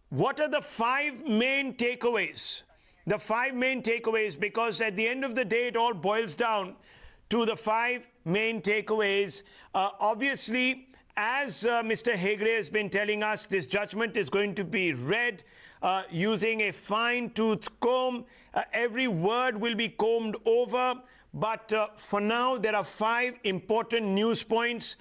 what are the 5 main takeaways? The 5 main takeaways, because at the end of the day it all boils down to the 5 main takeaways. Obviously, as Mr. Hegde has been telling us, this judgment is going to be read using a fine-tooth comb. Every word will be combed over. But for now, there are 5 important news points.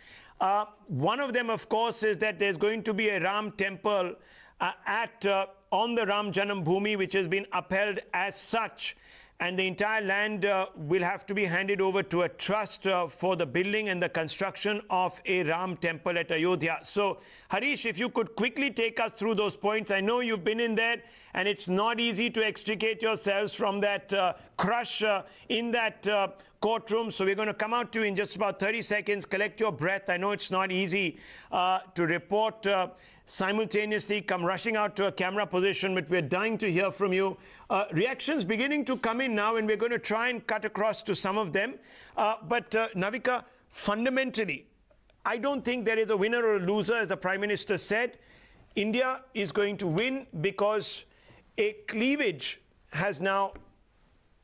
One of them, of course, is that there's going to be a Ram temple on the Ram Janam Bhoomi, which has been upheld as such, and the entire land will have to be handed over to a trust for the building and the construction of a Ram temple at Ayodhya. So, Harish, if you could quickly take us through those points. I know you've been in there, and it's not easy to extricate yourselves from that crush in that courtroom. So we're going to come out to you in just about 30 seconds. Collect your breath. I know it's not easy to report simultaneously, come rushing out to a camera position, but we're dying to hear from you. Reactions beginning to come in now, and we're going to try and cut across to some of them. But Navika, fundamentally, I don't think there is a winner or a loser, as the Prime Minister said. India is going to win because a cleavage has now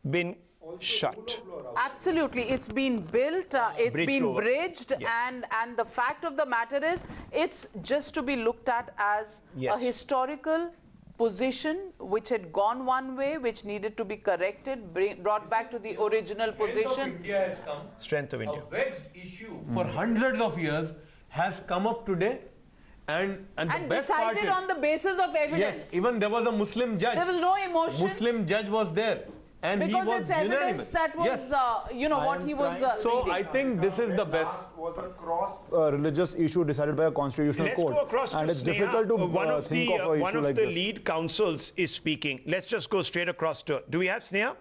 been shut. Absolutely, it's been built, it's been bridged, yeah. and the fact of the matter is, it's just to be looked at as a historical position which had gone one way, which needed to be corrected, brought back to the original position. India has come. Strength of India. A vexed issue for hundreds of years has come up today. And the best part decided is, on the basis of evidence. yes, even there was a Muslim judge. There was no emotion. Muslim judge was there. And because he was it's evidence unanimous. that was, yes. you know, what he was So reading. I think this is the best. Was a cross religious issue decided by a constitutional court. Let's go across and to it's Sneha. difficult to one of think the, of an one issue of like the this. lead counsels is speaking. Let's just go straight across to. Do we have Sneha?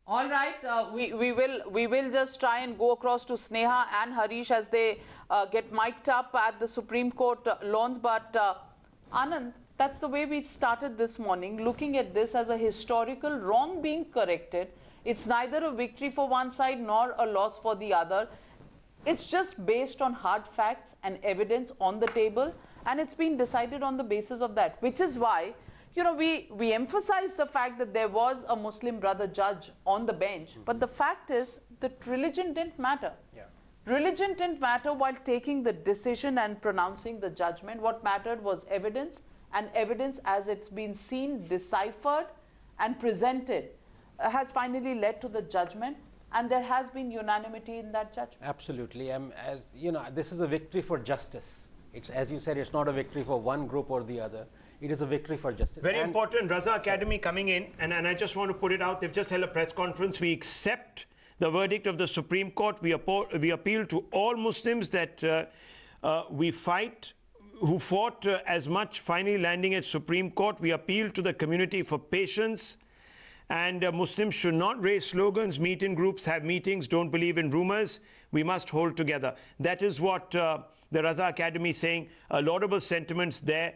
All right, we will just try and go across to Sneha and Harish as they get mic'd up at the Supreme Court lawns. But Anand, that's the way we started this morning, looking at this as a historical wrong being corrected. It's neither a victory for one side nor a loss for the other. It's just based on hard facts and evidence on the table, and it's been decided on the basis of that, which is why, you know, we emphasize the fact that there was a Muslim brother judge on the bench, but the fact is that religion didn't matter. Yeah. Religion didn't matter while taking the decision and pronouncing the judgment. What mattered was evidence, and evidence as it's been seen, deciphered and presented has finally led to the judgment, and there has been unanimity in that judgment. Absolutely. As you know, this is a victory for justice. It's, as you said, it's not a victory for one group or the other. It is a victory for justice. Very important. Raza Academy coming in, and I just want to put it out. They've just held a press conference. We accept the verdict of the Supreme Court. We appeal to all Muslims that we fight, who fought as much, finally landing at Supreme Court. We appeal to the community for patience. And Muslims should not raise slogans, meet in groups, have meetings, don't believe in rumors. We must hold together. That is what the Raza Academy is saying. Laudable sentiments there.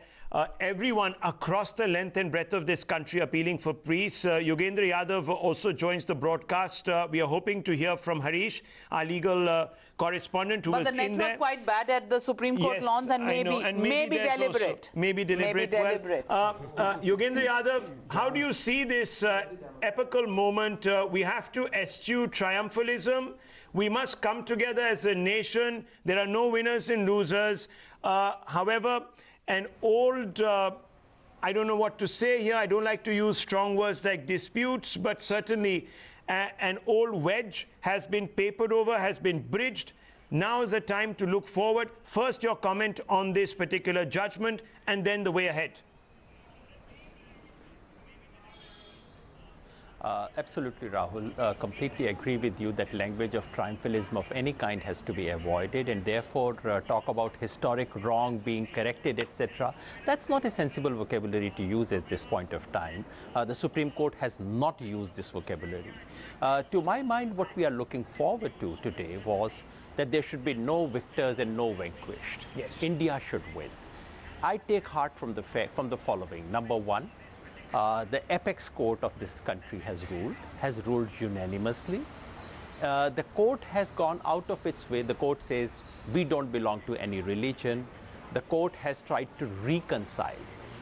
Everyone across the length and breadth of this country appealing for peace. Yogendra Yadav also joins the broadcast. We are hoping to hear from Harish, our legal correspondent, who was in there. But the network quite bad at the Supreme Court lawns, and maybe deliberate. Maybe deliberate. Yogendra Yadav, how do you see this epical moment? We have to eschew triumphalism. We must come together as a nation. There are no winners and losers. However, an old, I don't know what to say here. I don't like to use strong words like disputes, but certainly an old wedge has been papered over, has been bridged. Now is the time to look forward. First, your comment on this particular judgment, and then the way ahead. Absolutely, Rahul. Completely agree with you that language of triumphalism of any kind has to be avoided, and therefore talk about historic wrong being corrected, etc. That's not a sensible vocabulary to use at this point of time. The Supreme Court has not used this vocabulary. To my mind, what we are looking forward to today was that there should be no victors and no vanquished. Yes. India should win. I take heart from the following. Number one, the apex court of this country has ruled unanimously. The court has gone out of its way. The court says we don't belong to any religion. The court has tried to reconcile.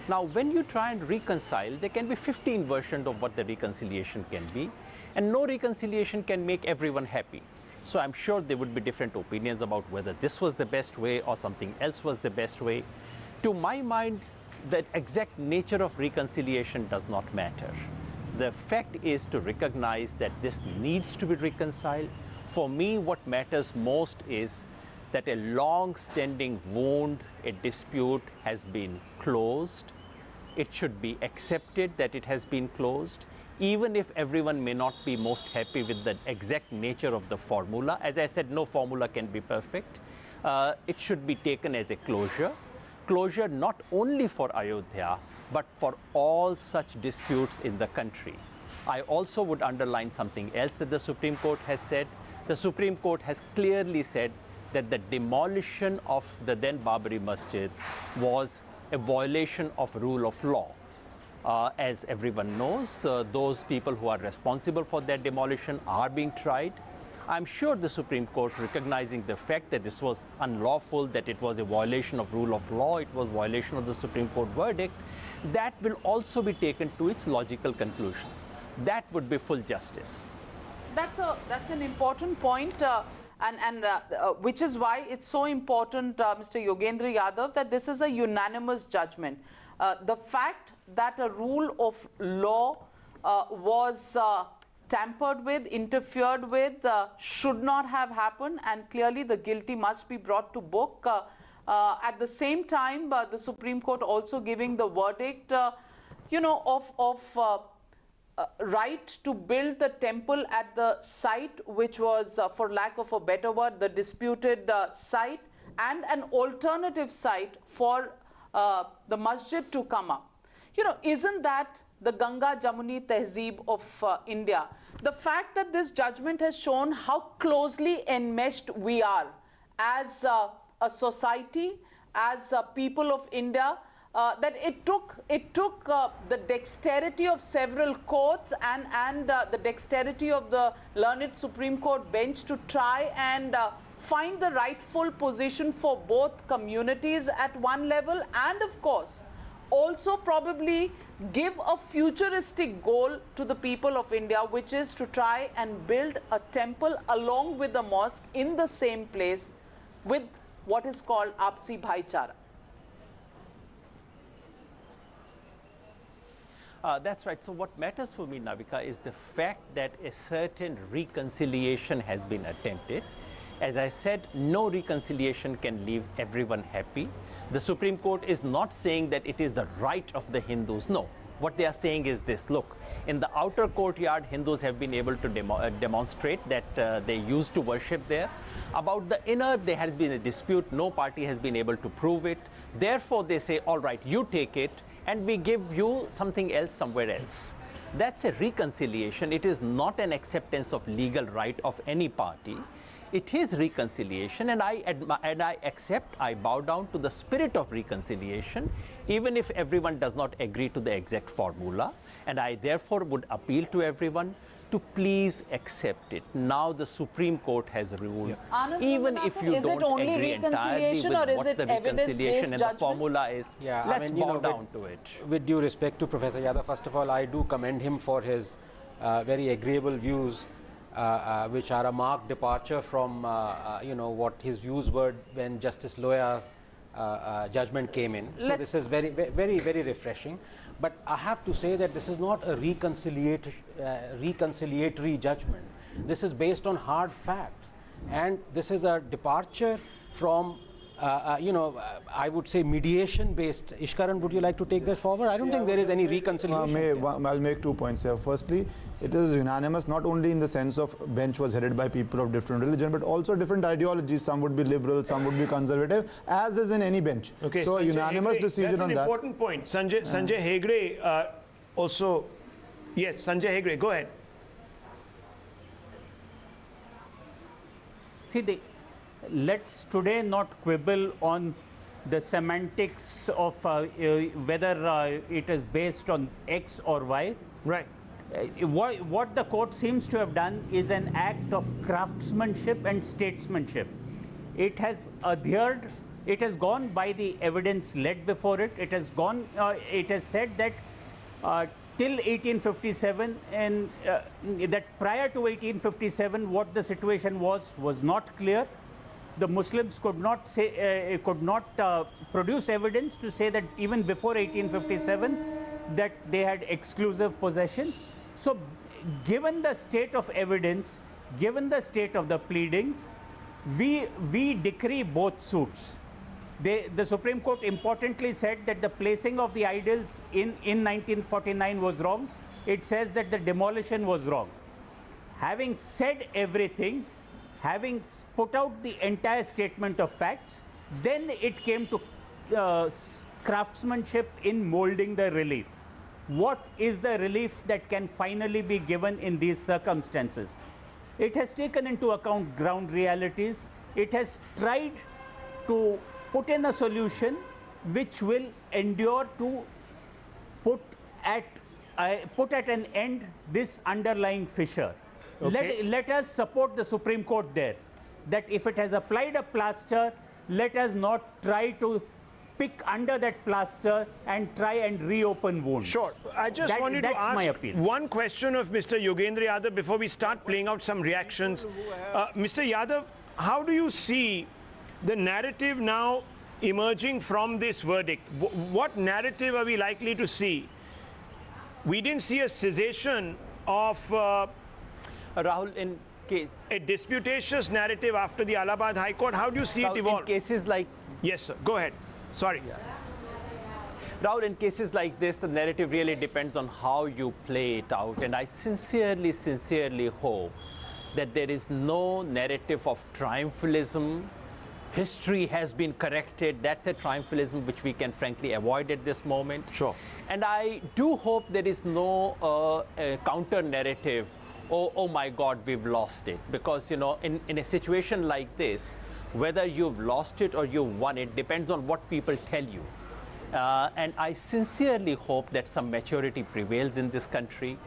Now, when you try and reconcile, there can be 15 versions of what the reconciliation can be, and no reconciliation can make everyone happy. So I'm sure there would be different opinions about whether this was the best way or something else was the best way. To my mind, the exact nature of reconciliation does not matter. The fact is to recognize that this needs to be reconciled For me, what matters most is that a long-standing wound, a dispute has been closed. It should be accepted that it has been closed, even if everyone may not be most happy with the exact nature of the formula. As I said, no formula can be perfect. It should be taken as a closure. Closure not only for Ayodhya, but for all such disputes in the country. I also would underline something else that the Supreme Court has said. The Supreme Court has clearly said that the demolition of the then Babri Masjid was a violation of rule of law. As everyone knows, those people who are responsible for that demolition are being tried. I'm sure the Supreme Court, recognizing the fact that this was unlawful, that it was a violation of rule of law, it was a violation of the Supreme Court verdict, that will also be taken to its logical conclusion. That would be full justice. That's an important point, which is why it's so important, Mr. Yogendra Yadav, that this is a unanimous judgment. The fact that a rule of law was tampered with, interfered with, should not have happened, and clearly the guilty must be brought to book. At the same time, the Supreme Court also giving the verdict, of right to build the temple at the site, which was, for lack of a better word, the disputed site, and an alternative site for the masjid to come up. Isn't that the Ganga Jamuni Tehzeeb of India? The fact that this judgment has shown how closely enmeshed we are as a society, as people of India, that it took the dexterity of several courts and the dexterity of the learned Supreme Court bench to try and find the rightful position for both communities at one level, and of course also probably give a futuristic goal to the people of India, which is to try and build a temple along with the mosque in the same place with what is called Apsi Bhaichara. That's right. So what matters for me, Navika, is the fact that a certain reconciliation has been attempted. As I said, no reconciliation can leave everyone happy. The Supreme Court is not saying that it is the right of the Hindus. No. What they are saying is this: look, in the outer courtyard, Hindus have been able to demonstrate that they used to worship there. About the inner, there has been a dispute. No party has been able to prove it. Therefore, they say, all right, you take it, and we give you something else somewhere else. That's a reconciliation. It is not an acceptance of legal right of any party. It is reconciliation, and I accept, I bow down to the spirit of reconciliation, even if everyone does not agree to the exact formula. And I therefore would appeal to everyone to please accept it. Now the Supreme Court has ruled. Yeah. Even if you don't agree entirely with what the reconciliation and the formula is, let's bow down to it. With due respect to Professor Yadav, first of all, I do commend him for his very agreeable views, which are a marked departure from what his views were when Justice Loya's judgment came in. So this is very, very, very refreshing. But I have to say that this is not a reconciliatory judgment. This is based on hard facts, and this is a departure from I would say mediation-based. Ishkaran, would you like to take this forward? I don't think there is any reconciliation. I'll make 2 points here. Firstly, it is unanimous, not only in the sense of bench was headed by people of different religion, but also different ideologies. Some would be liberal, some would be conservative, as is in any bench. Okay, so a unanimous decision on that. That's an important point. Sanjay Hegde also, yes, Sanjay Hegde, go ahead. See, let's today not quibble on the semantics of whether it is based on X or Y. Right. What the court seems to have done is an act of craftsmanship and statesmanship. It has adhered, it has gone by the evidence laid before it. It has gone, it has said that till 1857, and that prior to 1857, what the situation was not clear. The Muslims could not say, produce evidence to say that even before 1857 that they had exclusive possession. So, given the state of evidence, given the state of the pleadings, we decree both suits. The Supreme Court importantly said that the placing of the idols in 1949 was wrong. It says that the demolition was wrong. Having said everything, having put out the entire statement of facts, then it came to craftsmanship in molding the relief. What is the relief that can finally be given in these circumstances? It has taken into account ground realities. It has tried to put in a solution which will endure to put at an end this underlying fissure. Okay. Let us support the Supreme Court there, that if it has applied a plaster, let us not try to pick under that plaster and try and reopen wounds. Sure. I just wanted to ask one question of Mr. Yogendra Yadav before we start playing out some reactions. Mr. Yadav, how do you see the narrative now emerging from this verdict? What narrative are we likely to see? We didn't see a cessation of Rahul, in case a disputatious narrative after the Allahabad High Court. How do you see it evolve? In cases like... Yes, sir. Go ahead. Sorry. Yeah. Rahul, in cases like this, the narrative really depends on how you play it out. And I sincerely hope that there is no narrative of triumphalism. History has been corrected. That's a triumphalism which we can frankly avoid at this moment. Sure. And I do hope there is no counter narrative. Oh my God, we've lost it. Because, you know, in a situation like this, whether you've lost it or you've won it depends on what people tell you. And I sincerely hope that some maturity prevails in this country.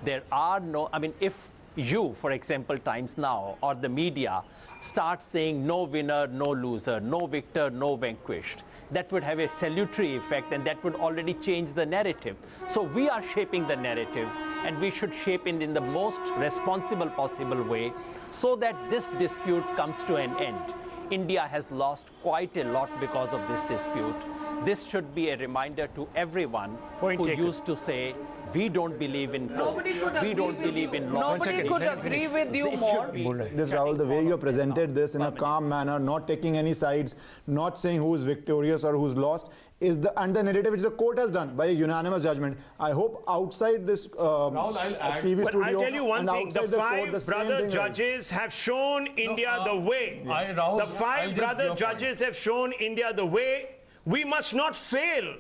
There are no, I mean, if you, for example, Times Now or the media start saying no winner, no loser, no victor, no vanquished, that would have a salutary effect, and that would already change the narrative. So we are shaping the narrative, and we should shape it in the most responsible possible way so that this dispute comes to an end. India has lost quite a lot because of this dispute. This should be a reminder to everyone who used to say, we don't believe in court, we don't believe in law. Nobody could agree with you more. This, Rahul, the way you presented this in a calm manner, not taking any sides, not saying who's victorious or who's lost, is the narrative which the court has done by a unanimous judgment. I hope outside this Rahul, I'll add, TV studio, I'll tell you one thing, the five brother judges have shown India the way. Rahul, the five brother judges have shown India the way. We must not fail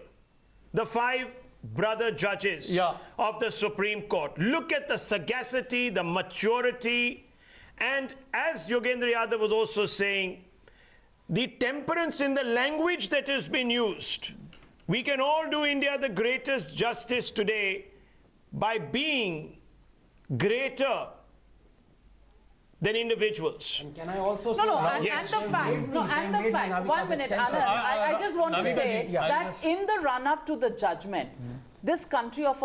the five brother judges of the Supreme Court. Look at the sagacity, the maturity, and as Yogendra Yadav was also saying, the temperance in the language that has been used. We can all do India the greatest justice today by being greater than individuals. And can I also say... and the fact, 1 minute, Anand, I just want to say that in the run-up to the judgment, this country of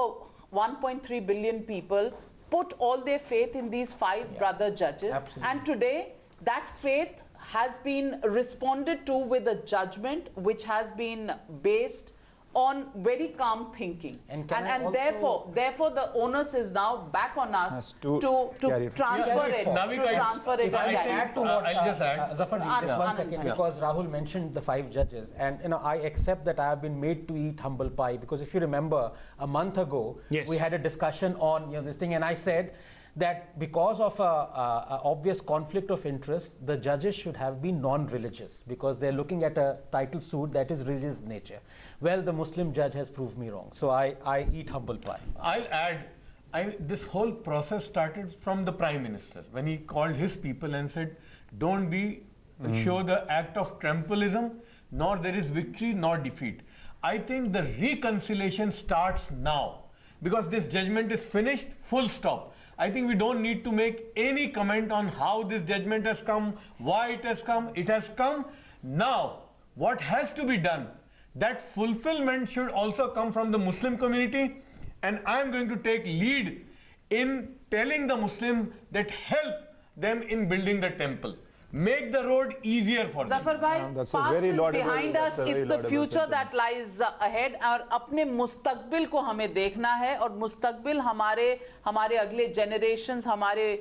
1.3 billion people put all their faith in these five brother judges. Absolutely. And today, that faith has been responded to with a judgment which has been based on very calm thinking. And therefore the onus is now back on us to transfer it. I'll just add. Zafarji, just 1 second, because Rahul mentioned the five judges, and you know, I accept that I have been made to eat humble pie, because if you remember a month ago, we had a discussion on this thing, and I said that because of a obvious conflict of interest, the judges should have been non-religious, because they're looking at a title suit that is religious nature. Well, the Muslim judge has proved me wrong, so I eat humble pie. I'll add, this whole process started from the Prime Minister, when he called his people and said, don't show the act of triumphalism, nor there is victory nor defeat. I think the reconciliation starts now, because this judgment is finished, full stop. I think we don't need to make any comment on how this judgment has come, why it has come. It has come. Now, what has to be done? That fulfillment should also come from the Muslim community, and I am going to take lead in telling the Muslims that help them in building the temple. Make the road easier for them. Zafar bhai, past is behind us, it's the future that lies ahead, और अपने मुस्तकबिल को हमें देखना है, और मुस्तकबिल हमारे अगले generations, हमारे